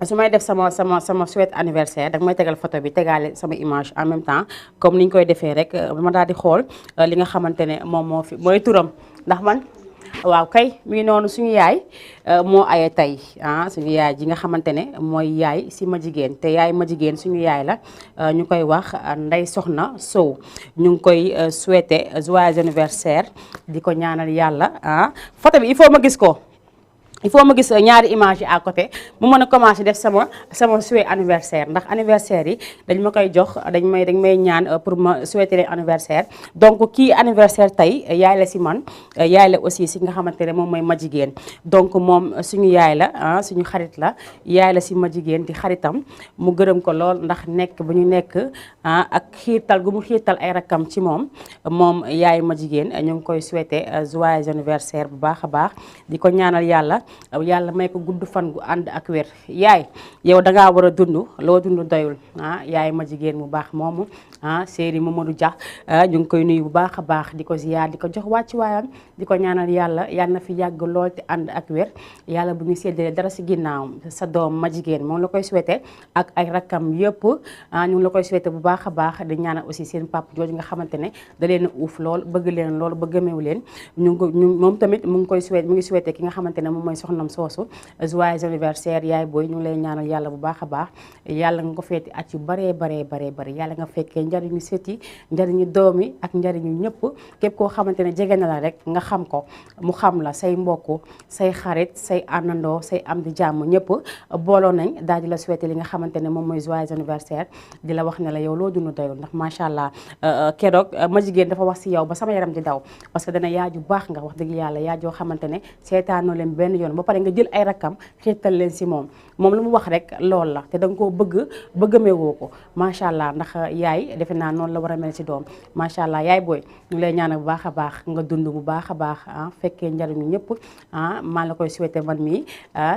Speaker 1: su may def sama souhaite anniversaire danga may tegal photo bi tegaale sama image en même temps comme ni ñu koy defee rek ma daal di xool li nga xamante ne moom moo fi mooy turam ndax man waaw kay mi ngi noonu suñu yaay moo aye tey suñu yaay ji nga xamante ne mooy yaay si ma jigéen te yaay ma jigéen suñu yaay la ñu koy wax Ndeye Soxna Sow ñu ngi koy souhaiter joyeux anniversaire di ko ñaanal yàlla photo bi il faut ma gis ko. il faut ma gis ñaari image yi à côté mu mën a commencer def sama souhait anniversaire ndax anniversaire yi dañ ma koy jox dañ may ñaan pour ma souhaiter leen anniversaire donc kii anniversaire tey yaay la si man yaay la aussi si nga xamante ne moom mooy ma jigéen donc moom suñu yaay la suñu xarit la yaay la si ma jigéen di xaritam mu gërëm ko lool ndax nekk bu ñu nekk ak xiirtal gu mu xiirtal ay rakkam ci moom yaay ma jigéen ñu ngi koy souhaiter joyeux anniversaire bu baax a baax di ko ñaanal yàlla may ko gudd fan gu ànd ak wér yaay yow dangaa war a dund loo dund doyul yaay ma jigéen mu baax moomu Séeri Mamadou Dia ñu ngi koy nuyu bu baax a baax di ko ziyaar di ko jox wàcc waayam di ko ñaanal yàlla na fi yàgg lool te ànd ak wér yàlla bu ñu séddalee dara si ginnaawam sa doom ma jigéen moom la koy souhaité ak ay rakkam yëpp ñu ngi la koy souhaité bu baax a baax di ñaanal aussi seen papa jooju nga xamante ne da leen a uuf lool bëgg leen lool ba gëmewu leen moom tamit mu ngi souhaité ki nga xamante ne moom mooy soxnam soosu joyeux anniversaire yaay booy ñu ngi lay ñaanal yàlla bu baax a baax yàlla nga ko feeti at yu baree yàlla nga fekkee njariñu sëti njariñu doomi ak njariñu ñëpp képp koo xamante ne jege na la rek nga xam ko mu xam la say mbokk say xarit say àndandoo say am di jàmm ñëpp booloo nañ daal di la souhaiter li nga xamante ne moom mooy joyeux anniversaire di la wax ne la yow loo dund doyul ndax macha allah keroog ma jigéen dafa wax si yow ba sama yaram di daw parce que dana yaay ju baax nga wax dëgg yàlla yaay joo xamante ne seetaanoo leen benn yoon ba pare nga jël ay rakkam xiirtal leen si moom lu mu wax rek loolu la te danga koo bëggamewoo ko macha allah ndax yaay defe naa noonu la war a mel si doom macha allah yaay booy ñu lay ñaanal bu baax a baax nga dund bu baax a baax fekkee njariñu ñëpp maa la koy souhaité man mii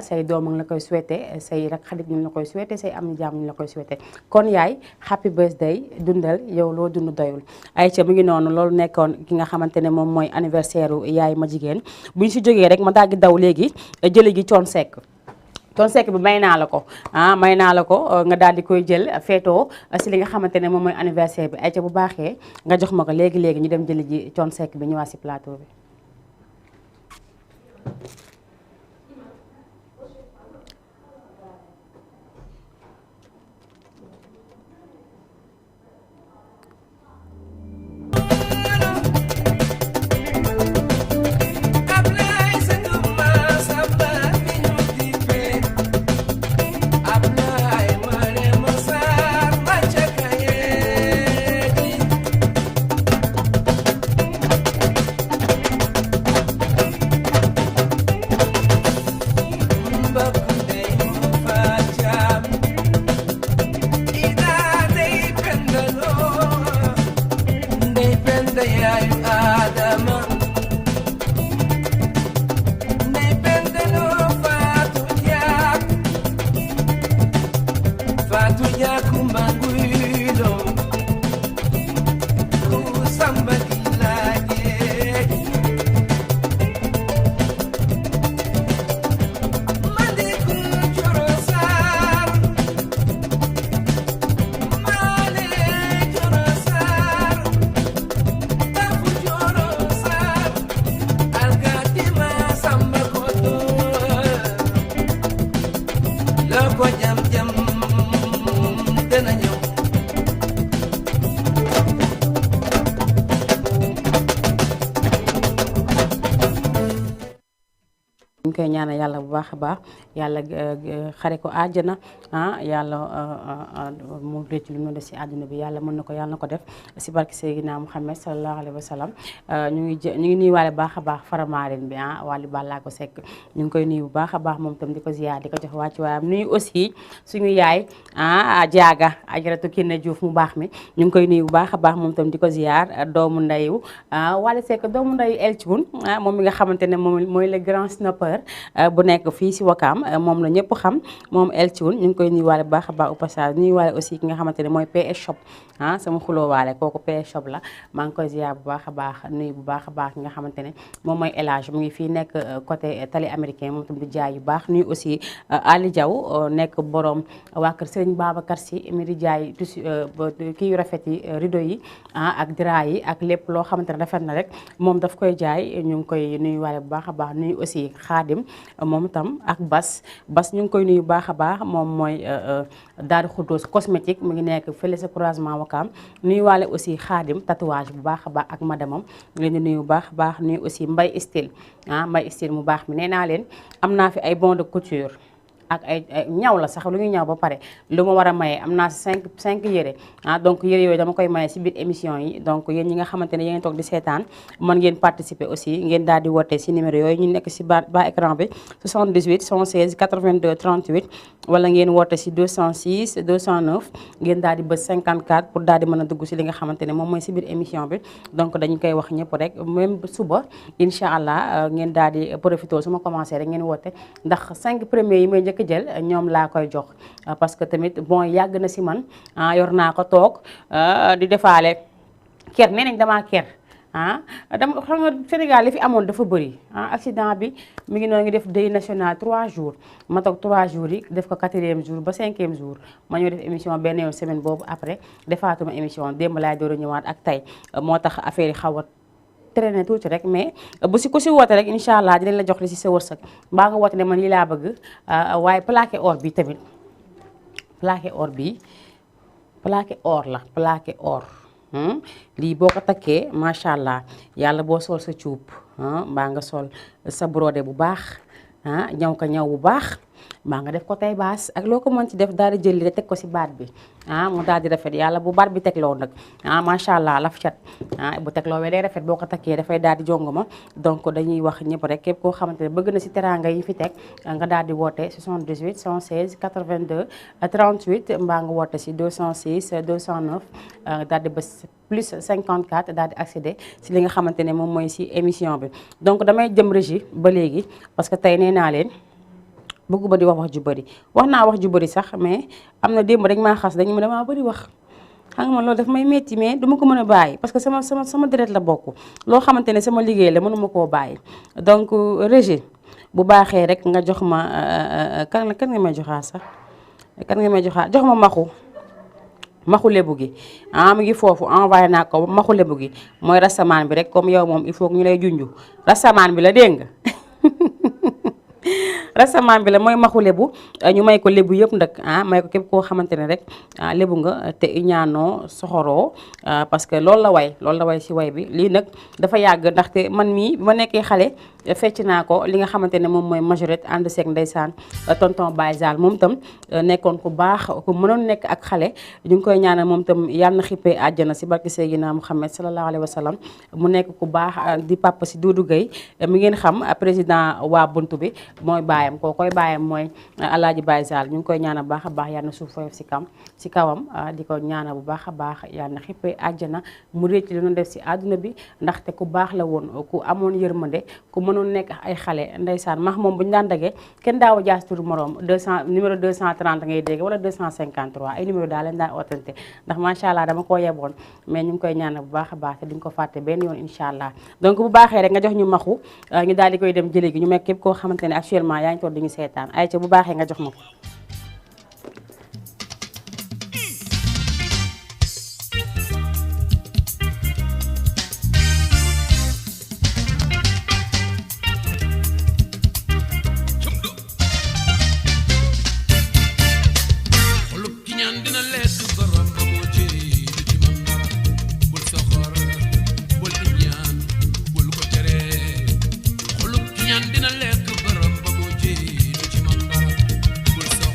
Speaker 1: say doom ngi la koy souhaité say rak xarit ñu la koy souhaité say am ni jàmm ñu la koy souhaité kon yaay happy birthday dundal yow loo dund doyul ay ca mu ngi noonu loolu nekkoon ki nga xamante ne moom mooy anniversaire yaay ma jigéen bu ñu si jógee rek ma daal di daw léegi jële gi Thione Seck Thione Seck bi may naa la ko nga daal di koy jël feetoo si li nga xamante ne moom mooy anniversaire bi ay ca bu baaxee nga jox ma ko léegi ñu dem jëli ji Thione Seck bi ñëwaat si plateau bi. koy ñaanal yàlla bu baax a baax yàlla xare ko àjjana yàlla mu rëcc lu mu def si àdduna bi yàlla mën na ko def si barke Seydina Muhammad sallallahu alayhi wa sallam ñu ngi nuyuwaale bu baax a baax Faramareen bi Wally Ballago Seck ñu ngi koy nuyu bu baax a baax moom tam di ko ziyaar di ko jox wàcc waayam nuyu aussi suñu yaay jaaga Ajaratu Kiné Diouf mu baax mi ñu ngi koy nuyu bu baax a baax moom tam di ko ziyaar doomu ndeyu Wally Seck doomu ndeyu El Thioune moom mi nga xamante ne moom mooy le grand snapper coiffeur bu nekk fii si Wakaam moom la ñëpp xam moom El Thioune ñu ngi koy nuyuwaale bu baax a baax au passage nuyuwaale aussi ki nga xamante ne mooy PS Shop sama xuloowaale kooku PS Shop la maa ngi koy ziar bu baax a baax nuyu bu baax a baax ki nga xamante ne moom mooy El Hadj mu ngi fii nekk côté tali américain moom tam di jaay yu baax nuyu aussi Ali Diaw nekk borom waa kër Serigne Babacar Sy mi di jaay tissu kii yu rafet yi rideau yi ak drap yi ak lépp loo xamante ne rafet na rek moom daf koy jaay ñu ngi koy nuyuwaale bu baax a baax nuyu aussi Xaadim moom tam ak Bas ñu ngi koy nuyu bu baax a baax moom mooy Daaru Xuddoos cosmétique mu ngi nekk fële sa croisement Wakaam nuyuwaale aussi Xaadim tatouage bu baax a baax ak madamam ñu leen di nuyu bu baax a baax nuyu aussi Mbay Style Mbay Style mu baax mi nee naa leen am naa fi ay bon de couture ak ay ñaw la sax lu ñuy ñaw ba pare lu ma war a maye am naa si 5 yére donc yére yooyu dama koy maye si biir émission yi donc yéen ñi nga xamante ne yéen toog di seetaan mën ngeen participer aussi ngeen daal di woote si numéro yooyu ñu nekk si bas écran bi 78 116 82 38 wala ngeen woote si 206 209 ngeen daal di bës 54 pour daal di mën a dugg si li nga xamante ne moom mooy si biir émission bi donc dañu koy wax ñëpp rek même suba incha allah ngeen daal di profité su ma commencé rek ngeen woote ndax 5 premiers yi may njëkk jël ñoom laa koy jox parce que tamit bon yàgg na si man yor naa ko toog di defaale ker nee nañ damaa ker dama xam nga Sénégal li fi amoon dafa bëri accident bi mi ngi noonu ngi def deuil national 3 jours ma toog 3 jours yi def ko 4e jour ba 5e jour ma ñëw def émission benn yoon semaine boobu après defaatuma émission démb laay door a ñëwaat ak tey moo tax affaire yi xaw a traîner tuuti rek mais bu si ku si woote rek incha allah dinañ la jox li si sa wërsëg mbaa nga woote ne man lii laa bëgg waaye plaqué or bi tamit plaqué or la plaqué or lii boo ko takkee macha allah yàlla boo sol sa cuub mbaa nga sol sa brodé bu baax ñaw ko ñaw bu baax mbaa nga def ko tay baas ak loo ko mën ci def daal di jël li teg ko si baat bi mu daal di rafet yàlla bu baat bi tegloo nag macha allah laf cat bu tegloo wee day rafet boo ko takkee dafay daal di jongoma donc dañuy wax ñëpp rek képp koo xamante ne bëgg na si teranga yi fi teg nga daal di woote 78 116 82 38 mbaa nga woote si 206 209 daal di bës plus 54 daal di accéder si li nga xamante ne moom mooy si émission bi donc damay jëm régie ba léegi parce que tey nee naa leen bëgguma di wax ju bëri wax naa wax ju bëri sax mais am na démb rek maa xas dañu ma damaa bëri wax xam nga man loolu daf may metti mais duma ko mën a bàyyi parce que sama deret la bokk loo xamante ne sama liggéey la mënuma koo bàyyi donc régie bu baaxee rek nga jox ma kan nga may joxaa sax kan nga may joxaa jox ma maxu lebu gi mu ngi foofu envoyé naa ko maxu lebu gi mooy rasamaan bi rek comme yow moom il faut que ñu lay junju rasamaan bi la dégg nga rasamaan bi la mooy maxu lebu ñu may ko lebu yëpp nag may ko képp koo xamante ne rek lebu nga te ñaanoo soxoroo parce que loolu la way si way bi lii nag dafa yàgg ndaxte man mii bi ma nekkee xale fecc naa ko li nga xamante ne moom mooy majorette ànd seeg ndeysaan tonton Baye Zal moom tam nekkoon ku baax ku mënoon nekk ak xale ñu ngi koy ñaanal moom tam yàlla na xippee àjjana si barke Seydina Muhammad sallallahu alayhi wa sallam mu nekk ku baax di papa si Doudou Gueye mi ngeen xam président waa buntu bi mooy baayam koo koy baayam mooy Alaaji Baye Zal ñu ngi koy ñaanal baax a baax yàlla na suuf foofu si kawam di ko ñaanal bu baax a baax yàlla na xippee àjjana mu récc li ñu def si àdduna bi ndaxte ku baax la woon ku amoon yërmande ku mënoon nekk ay xale ndeysaan max moom bu ñu daan dagee kenn daaw a jaas tur morom 200 numéro 230 ngay dégg wala 253 ay numéro daal leen daan ootante ndax macha allah dama koo yeboon mais ñu ngi koy ñaanal bu baax a baax te duñ ko fàtte benn yoon incha allah donc bu baaxee rek nga jox ñu maxu ñu daal di koy dem jëlee gi ñu mekk képp koo xamante ne actuellement yaa ngi toog di ñu seetaan ay ca bu baaxee nga jox ma ko
Speaker 3: Dina lekk baram ba mu ji du ci man dara bul sox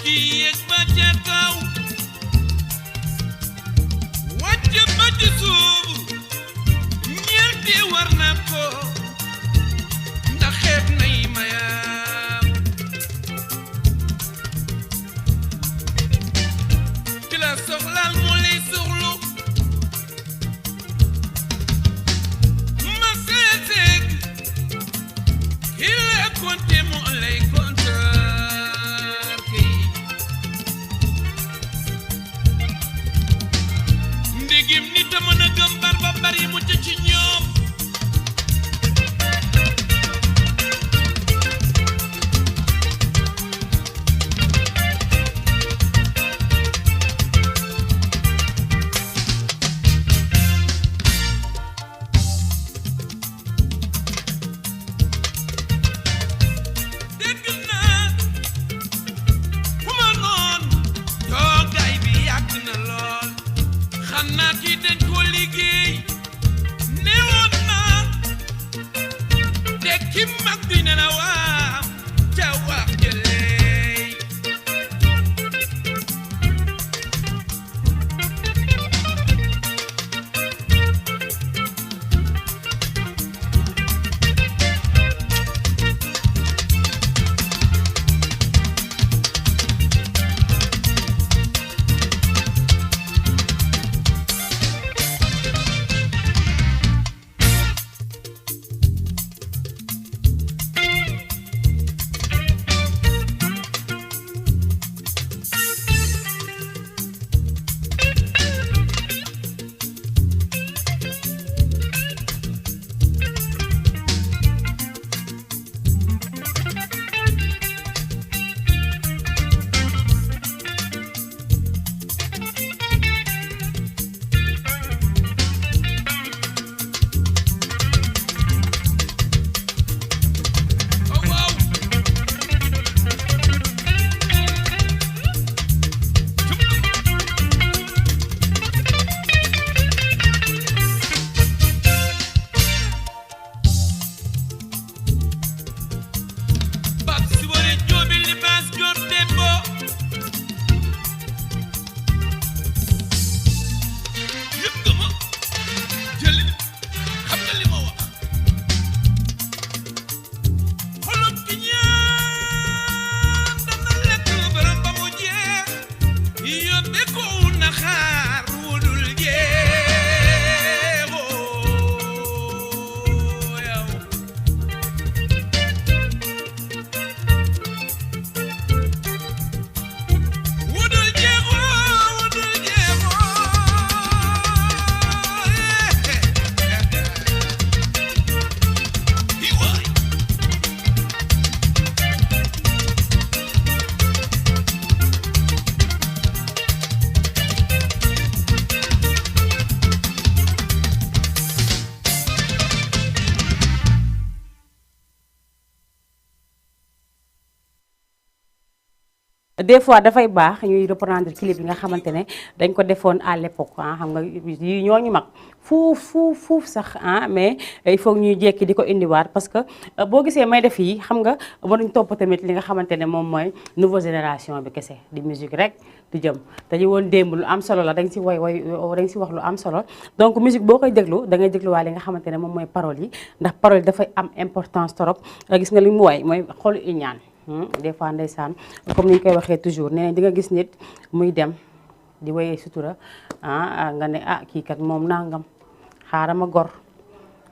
Speaker 3: kii yéeg ba ca kaw wàcc ba ci suuf ñeenti war na ko ndax xeeb nay mayam ki la soxlaal moo lay soxlu ma seeteeg ki la konte moo lay kontar kii ndigim nit a mën a gëm bar ba bari mu ca ci ñoom dégg naa fu ma noon toogaay bi yàgg na lool xam naa kii dañ ko liggéey newoon naa te ki mag bi ne na waa ca wax jëleey oh waaw bak si wari joobi libaas joor debbo yëpp nga ma jëli xam nga li ma wax xolop ki ñaan dana lekk baram ba mu jeex yóbbe ko na xaar wudul jeexoo yow wudul jeexoo wudul jeexoo i waay
Speaker 1: des fois dafay baax ñuy reprendre clip yi nga xamante ne dañ ko defoon à l'époque xam nga yi ñooñu mag fuuf sax mais il faut ñuy jekki di ko indiwaat parce que boo gisee may def yi xam nga mënuñ topp tamit li nga xamante ne moom mooy nouvelle génération bi kese di musique rek du jëm te ñu woon démb lu am solo la dañ si woy dañ si wax lu am solo donc musique boo koy déglu da ngay dégluwaat li nga xamante ne moom mooy paroles yi ndax paroles yi dafay am importance trop gis nga li mu woy mooy xolu iñaan des fois ndeysaan comme ni ñu koy waxee toujours nee nañ di nga gis nit muy dem di woyee sutura nga ne kii kat moom nangam xaaral ma gor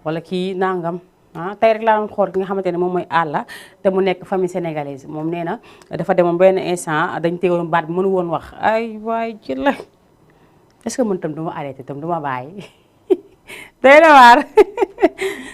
Speaker 1: wala kii nangam tey rek laa doon xool ki nga xamante ne moom mooy àlla te mu nekk famille sénégalaise moom nee na dafa demoon benn instant dañ teewoon baat bi mënu woon wax ay waay ci la est-ce que man tam du ma arrêté tam du ma bàyyi doy na waar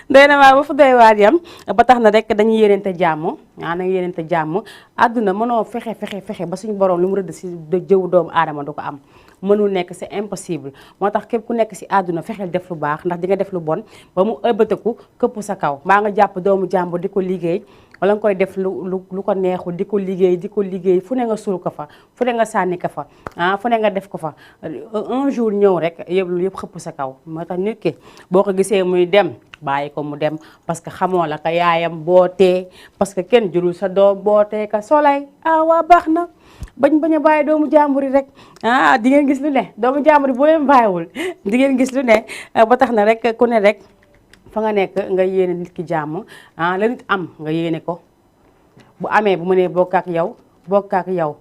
Speaker 1: doy na waar ba fu doy waar yam ba tax na rek dañuy yéeneente jàmm dañuy yéeneente jàmm àdduna mënoo fexe ba suñu borom lu mu rëdd si jëw doomu aadama du ko am mënul nekk c'est impossible moo tax képp ku nekk si àdduna fexeel def lu baax ndax di nga def lu bon ba mu ëbbataku këpp sa kaw mbaa nga jàpp doomu jàmbur di ko liggéey wala nga koy def lu ko neexul di ko liggéey fu ne nga suul ko fa fu ne nga sànni ko fa fu ne nga def ko fa un jour ñëw rek yëpp xëpp sa kaw moo tax nit ki boo ko gisee muy dem bàyyi ko mu dem parce que xamoo la ka yaayam bootee parce que kenn jurul sa doom bootee ka solay waa baax na bañ a bàyyi doomu jàmbur yi rek di ngeen gis lu ne doomu jàmbur yi boo leen bàyyiwul di ngeen gis lu ne ba tax na rek ku ne rek fa nga nekk nga yéene nit ki jàmm la nit am nga yéene ko bu amee bu mënee bokk ak yow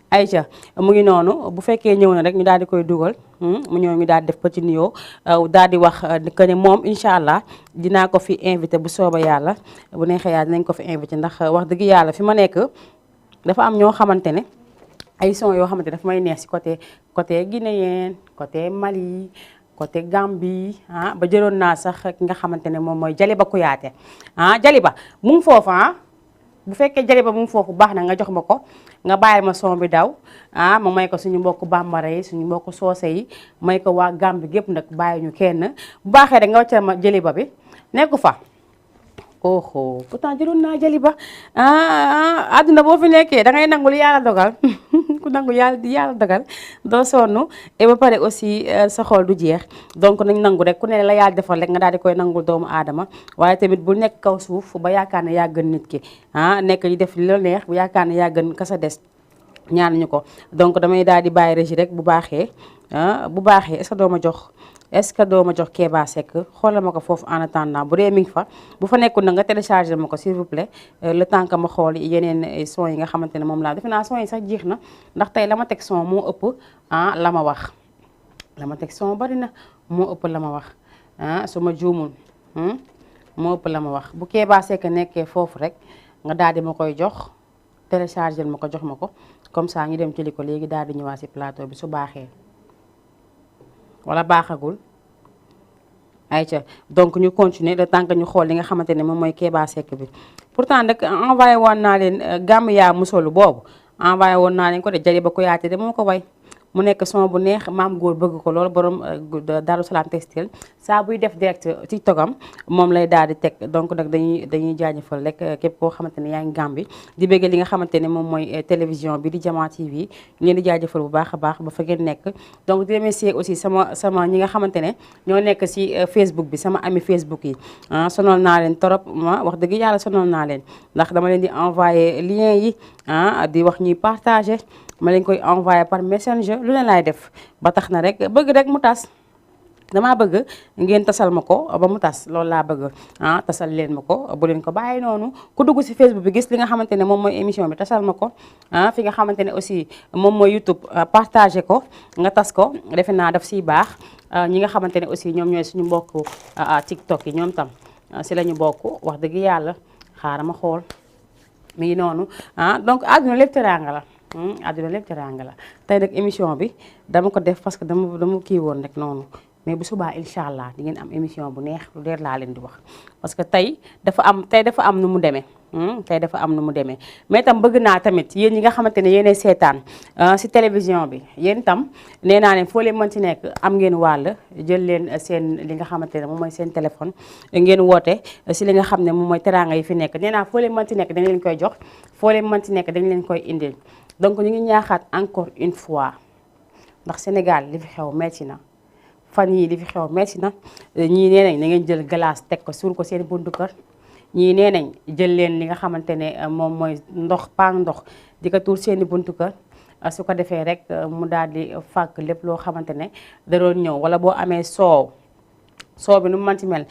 Speaker 1: Aïcha mu ngi noonu bu fekkee ñëw na rek ñu daal di koy dugal mu ñëw ñu daal di def petit nuyoo daal di wax que ne moom incha allah dinaa ko fi invité bu sooba yàlla bu neexee yàlla dinañ ko fi invité ndax wax dëgg yàlla fi ma nekk dafa am ñoo xamante ne ay son yoo xamante dafa may neex si côté guinéen côté Mali côté Gambie ba jëloon naa sax ki nga xamante ne moom mooy Jaliba Kouyaté Jaliba mu ngi foofu bu fekkee Jaliba mu ngi foofu baax na nga jox ma ko nga bàyyi ma son bi daw ma may ko suñu mbokku bambara yi suñu mbokku soose yi may ko waa Gambie gépp nag bàyyi ñu kenn bu baaxee rek nga wàccal ma Jaliba bi nekku fa oho pourtant jëloon naa Jaliba àdduna boo fi nekkee da ngay nangul yàlla dogal ku nangu yàlla dogal doo sonn et ba pare aussi sa xol du jeex donc nañ nangu rek ku ne la yàlla defal rek nga daal di koy nangul doomu aadama waaye tamit bu nekk kaw suuf ba yaakaar ne yaa gën nit ki nekk yi def li la neex bu yaakaar ne yaa gën ka sa des ñaanuñu ko donc damay daal di bàyyi régie rek bu baaxee est-ce que doo ma jox Kéba Seck xoolal ma ko foofu en attendant bu dee mi ngi fa bu fa nekkul na nga téléchargé ma ko s'il vous plaît le temps que ma xool yeneen son yi nga xamante ne moom laa defe naa son yi sax jeex na ndax tey la ma teg son moo ëpp la ma wax la ma teg son bari na moo ëpp la ma wax su ma juumul moo ëpp la ma wax bu Kéba Seck nekkee foofu rek nga daal di ma koy jox téléchargé ma ko jox ma ko comme ça ñu dem jëli ko léegi daal di ñëwaat si plateau bi su baaxee wala baaxagul ayca donc ñu continuer le temps que ñu xool li nga xamante ne moom mooy Kéba Seck bi pourtant nag envoyé woon naa leen Gambia musolu boobu envoyé woon naa leen ko de Jaliba Kouyaté de moo ko way mu nekk son bu neex maam góor bëgg ko loolu borom Darou Salam Textile saa buy def direct TikTokam moom lay daal di teg donc nag dañuy jaajëfal rek képp koo xamante ne yaa ngi Gambie di bëgg li nga xamante ne moom mooy télévision bi di Jama TV ñu leen di jaajëfal bu baax a baax ba fa ngeen nekk donc di remercier aussi sama ñi nga xamante ne ñoo nekk si Facebook bi sama ami Facebook yi sonal naa leen torop wax dëgg yàlla sonal naa leen ndax dama leen di envoyer lien yi di wax ñuy partager ma leen koy envoyé par messenger lu leen laay def ba tax na rek bëgg rek mu tas damaa bëgg ngeen tasal ma ko ba mu tas loolu laa bëgg tasal leen ma ko bu leen ko bàyyi noonu ku dugg si Facebook bi gis li nga xamante ne moom mooy émission bi tasal ma ko fi nga xamante ne aussi moom mooy YouTube partagé ko nga tas ko defe naa daf siy baax ñi nga xamante ne aussi ñoom ñooy suñu mbokk TikTok yi ñoom tam si la ñu bokk wax dëgg yàlla xaaral ma xool mi ngi noonu donc àdduna lépp teraanga la àdduna lépp teraanga la tey nag émission bi dama ko def parce que dama kii woon rek noonu mais bu subaa incha allah di ngeen am émission bu neex lu leer laa leen di wax parce que tey dafa am nu mu demee mais tam bëgg naa tamit yéen ñi nga xamante ne yéenay seetaan si télévision bi yéen tam nee naa leen foo leen mën ci nekk am ngeen wàll jël leen seen li nga xamante ne moom mooy seen téléphone ngeen woote si li nga xam ne moom mooy teraanga yi fi nekk nee naa foo leen mën ci nekk dañ leen koy jox foo leen mën ci nekk dañ leen koy indil donc ñu ngi ñaaxaat encore une fois ndax Sénégal li fi xew metti na fan yii li fi xew metti na ñii nee nañ na ngeen jël glace teg ko suul ko seen buntu kër ñii nee nañ jël leen li nga xamante ne moom mooy ndox paan ndox di ko tuur seeni buntu kër su ko defee rek mu daal di fàkk lépp loo xamante ne da doon ñëw wala boo amee soow bi nu mu mën ci mel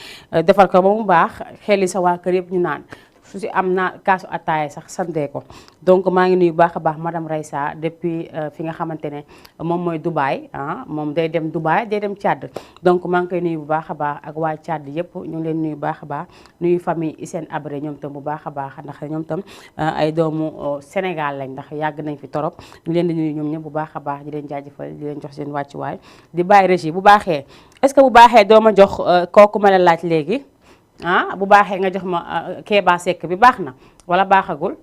Speaker 1: defal ko ba mu baax xeli sa waa kër yëpp ñu naan su si am naa kaasu ataaya sax santee ko donc maa ngi nuyu baax a baax madame Raysa depuis fi nga xamante ne moom mooy Dubaï moom day dem Dubaï day dem Tchad donc maa ngi koy nuyu bu baax a baax ak waa Tchad yëpp ñu ngi leen nuyu baax a baax nuyu famille Hissène Habré ñoom tam bu baax a baax ndax ñoom tam ay doomu Sénégal lañ ndax yàgg nañ fi torop ñu leen di nuyu ñoom ñëpp bu baax a baax di leen jaajëfal di leen jox seen wàccuwaay di bàyyi régie bu baaxee est-ce que bu baaxee doo ma jox kooku ma la laaj léegi bu baaxee nga jox ma Kéba Seck bi baax na wala baaxagul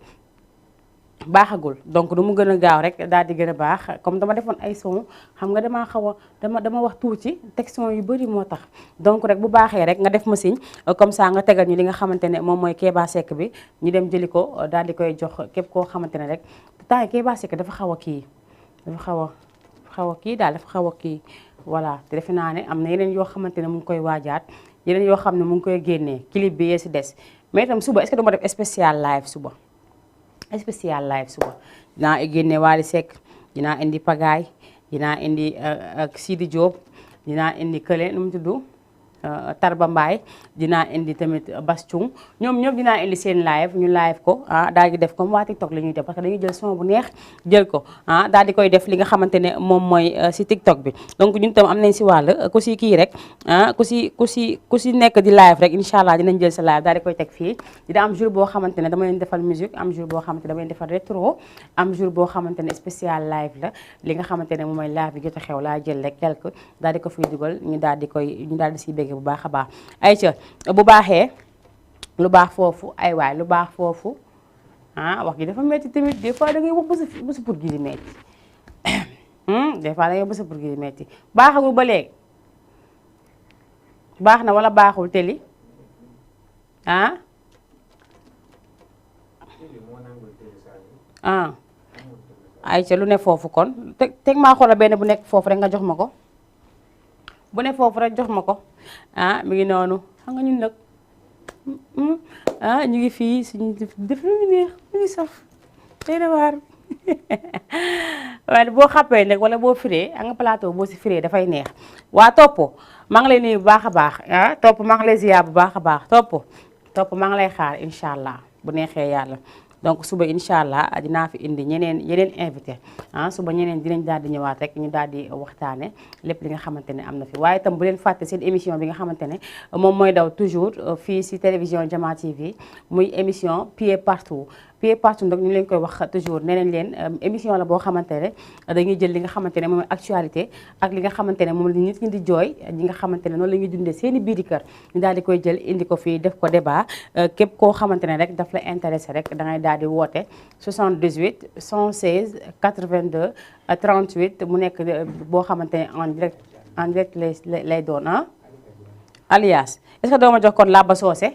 Speaker 1: donc du mu gën a gaaw rek daal di gën a baax comme dama defoon ay son xam nga damaa xaw a dama wax tuuti textion yu bëri moo tax donc rek bu baaxee rek nga def ma signe comme ça nga tegal ñu li nga xamante ne moom mooy Kéba Seck bi ñu dem jëli ko daal di koy jox képp koo xamante ne rek temps yi Kéba Seck dafa xaw a kii dafa xaw a kii daal dafa xaw a kii voilà te defe naa ne am na yeneen yoo xamante ne mu ngi koy waajaat yeneen yoo xam ne mu ngi koy génnee clip bi yee si des mais itam suba est-ce que duma def spécial live suba spécial live suba dinaa génne Wally Seck dinaa indi Pagaay dinaa indi Sidi Diop dinaa indi Kële nu mu tudd Tarba Mbaye dinaa indi tamit Bass Thioung ñoom ñëpp dinaa indi seen live ñu live ko daal di def comme waa TikTok la ñuy def parce que dañuy jël son bu neex jël ko daal di koy def li nga xamante ne moom mooy si TikTok bi donc ñun tam am nañ si wàll ku si kii rek ku si nekk di live rek incha allah dinañ jël sa live daal di koy teg fii dina am jour boo xamante ne dama leen defal musique am jour boo xamante ne dama leen defal rétro am jour boo xamante ne spécial live la li nga xamante ne moom mooy live bi jot a xew laa jël rek quelque daal di ko fiy dugal ñu daal di siy bégg bu baax a baax ayca bu baaxee lu baax foofu ay waay lu baax foofu wax gi dafa metti tamit des fois da ngay wax ba sa pour gi di metti des fois da ngay ba sa pour gi di metti baaxagul ba léegi baax na wala baaxul teli ayca lu ne foofu kon teg maa xoolal benn bu nekk foofu rek nga jox ma ko bu ne foofu rek jox ma ko mi ngi noonu xam nga ñun nag ñu ngi fii suñu def lu neex ñu ngi saf tey na waar waaye boo xàppee nag wala boo firee a nga plateau boo si firee dafay neex waa topp maa ngi lay nuyu bu baax a baax topp maa ngi lay ziar bu baax a baax topp maa ngi lay xaar incha allah bu neexee yàlla donc suba incha allah dinaa fi indi yeneen invité suba ñeneen dinañ daal di ñëwaat rek ñu daal di waxtaane lépp li nga xamante ne am na fi waaye itam bu leen fàtte seen émission bi nga xamante ne moom mooy daw toujours fii si télévision Jama TV muy émission pied partout nag ñu leen koy wax toujours nee nañ leen émission la boo xamante ne dañuy jël li nga xamante ne moom mooy actualité ak li nga xamante ne moom la nit ñi di jooy ñi nga xamante ne noonu la ñuy dundee seen i biiri kër ñu daal di koy jël indi ko fii def ko débat képp koo xamante ne rek daf la intéressé rek da ngay daal di woote 78 116 82 38 mu nekk boo xamante ne en direct lay doon alias est-ce que doo ma jox kon Laba Soose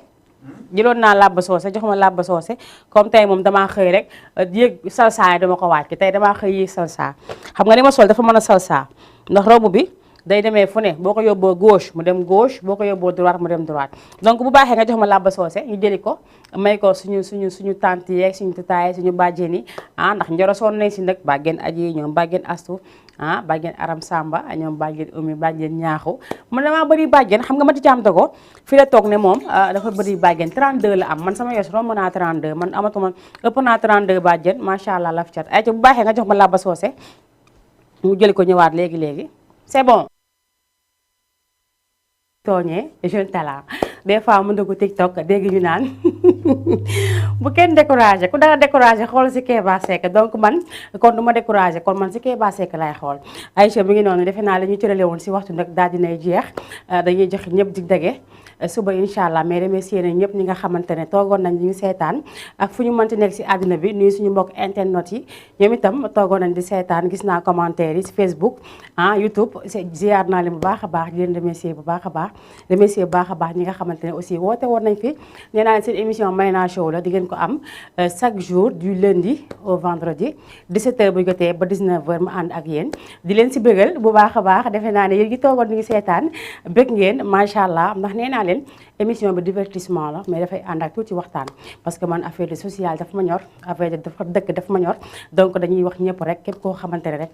Speaker 1: jëloon naa Laba Soose jox ma Laba Soose comme tey moom damaa xëy rek yéeg salsa yi dama ko wàcc tey damaa xëy yéeg salsa xam nga li ma sol dafa mën a salsa ndax robe bi day demee fu ne boo ko yóbboo gauche mu dem gauche boo ko yóbboo droite mu dem droite donc bu baaxee nga jox ma Laba Soose ñu jëli ko may ko suñu tante yeeg suñu tataay suñu bàjjen yi ndax njoro soon nañ si nag bàjjen aji ñoom bàjjen astu bàjjen aram samba ñoom bàjjen umi bàjjen ñaaxu man damaa bëri bàjjen xam nga ma ti caam ko fi la toog ne moom dafa bëri bàjjen 32 la am man sama yos romb naa 32 man amatuma ëpp naa 32 bàjjen macha allah laf cat ay ca bu baaxee nga jox ma Laba Soose mu jëli ko ñëwaat léegi c'est bon tooñee jeune talent des fois mu dugg TikTok dégg ñu naan bu kenn découragé ku dara découragé xool si Kéba Seck donc man kon du ma découragé kon man si Kéba Seck lay xool Aïcha mi ngi noonu defe naa la ñu cërale woon si waxtu nag daal dinay jeex dañuy jox ñëpp dig dage suba incha allah mais remercier nañ ñëpp ñi nga xamante ne toogoon nañ ñu seetaan ak fu ñu mënti nekk si àddina bi nuyu suñu mbokk internet yi ñoom itam toogoon nañ di seetaan gis naa commentaire yi si Facebook YouTube ziar naa leen bu baax a baax di leen remercier bu baax a baax remercier bu baax a baax ñi nga xamante ne aussi woote woon nañ fi nee naa leen seen émission Mayna Show la di ngeen ko am chaque jour du lundi au vendredi 17h bu jotee ba 19h mu ànd ak yéen di leen si bëggal bu baax a baax defe naa ne yéen gi toogoon ñu ngi seetaan bëgg ngeen macha allah ndax nee naa leen émission bi divertissement la mais dafay ànd ak tuuti waxtaan parce que man affaire de social daf ma ñor affaire de dafa dëkk daf ma ñor donc dañuy wax ñëpp rek képp koo xamante ne rek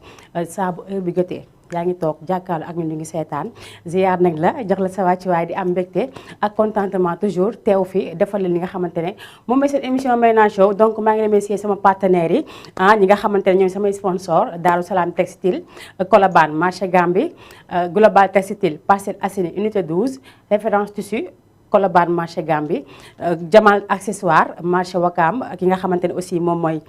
Speaker 1: saa bu heure bi jotee yaa ngi toog jàkkaarloo ak ñun ñu ngi seetaan ziar nañ la jox la sa wàccuwaay di am mbégte ak contentement toujours teew fi defal leen li nga xamante ne moom mooy seen émission Mayna Show donc maa ngi remercier sama partenaires yi ñi nga xamante ne ñooy samay sponsor Darou Salam Textile Colobane marché Gambi Global Textile Parcelles Assainies unité 12 référence tissu Colobane marché Gambi Jamal accessoire marché Wakam ki nga xamante ne aussi moom mooy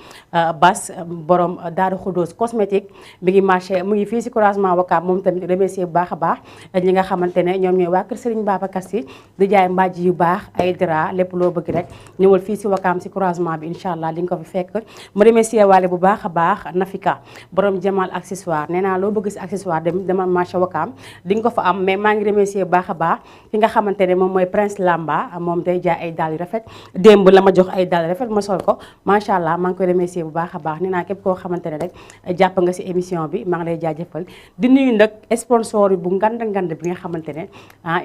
Speaker 1: Bas borom Daaru Xudoos cosmétique mi ngi marché mu ngi fii si croisement Wakam moom tamit remercier bu baax a baax ñi nga xamante ne ñoom ñooy waa kër Serigne Babacar Sy di jaay mbàjj yu baax ay drap lépp loo bëgg rek ñëwal fii si Wakam si croisement bi incha allah li nga ko fi fekk mu remercier waale bu baax a baax Nafika borom Jamal accessoire nee naa loo bëgg si accessoire demal marché Wakam di nga ko fa am mais maa ngi remercier bu baax a baax ki nga xamante ne moom mooy Prince Lamba moom day jaay ay dàll yu rafet démb la ma jox ay dàll rafet ma sol ko macha allah maa ngi koy remercier bu baax a baax nee naa képp koo xamante ne rek jàpp nga si émission bi maa ngi lay jaajëfal di nuyu nag sponsor yi bu ngand bi nga xamante ne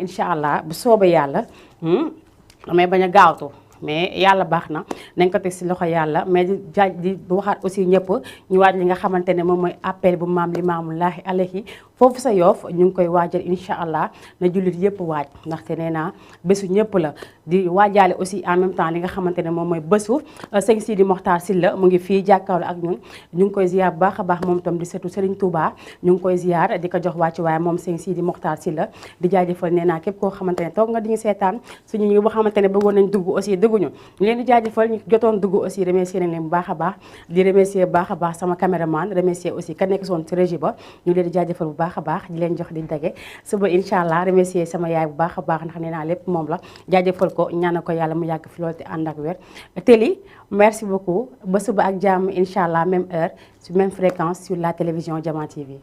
Speaker 1: incha allah bu soobee yàlla damay bañ a gaawtu mais yàlla baax na nañ ko teg si loxo yàlla mais di waxaat aussi ñëpp ñu waaj li nga xamante ne moom mooy appel bu maam Limaamullaahi alayhi foofu sa Yoff ñu ngi koy waajal incha allah na jullit yëpp waaj ndaxte nee naa bésu ñëpp la di waajaale aussi en même temps li nga xamante ne moom mooy bésu sëñ Sidi Mokhtar Sylla mu ngi fii jàkkaarloo ak ñun ñu ngi koy ziar bu baax a baax moom itam di setu Serigne Touba ñu ngi koy ziar di ko jox wàccu waaye moom sëñ Sidi Mokhtar Sylla di jaajëfal nee naa képp koo xamante ne toog nga di ñu seetaan suñu ñu boo xamante ne bëggoon nañ dugg aussi dugguñu ñu leen di jaajëfal ñu jotoon dugg aussi remercier nañ leen bu baax a baax di remercier bu baax a baax sama caméraman remercier aussi ka nekk soon ci régie ba ñu leen di jaajëfal bu baax a baax di leen jox di dage suba incha allah remercier sama yaay bu baax a baax ndax nee naa lépp moom la jaajëfal ko ñaanal ko yàlla mu yàgg fi loolu te ànd ak wér Téli merci beaucoup ba suba ak jàmm incha allah même heure sur même fréquence sur la télévision Diama TV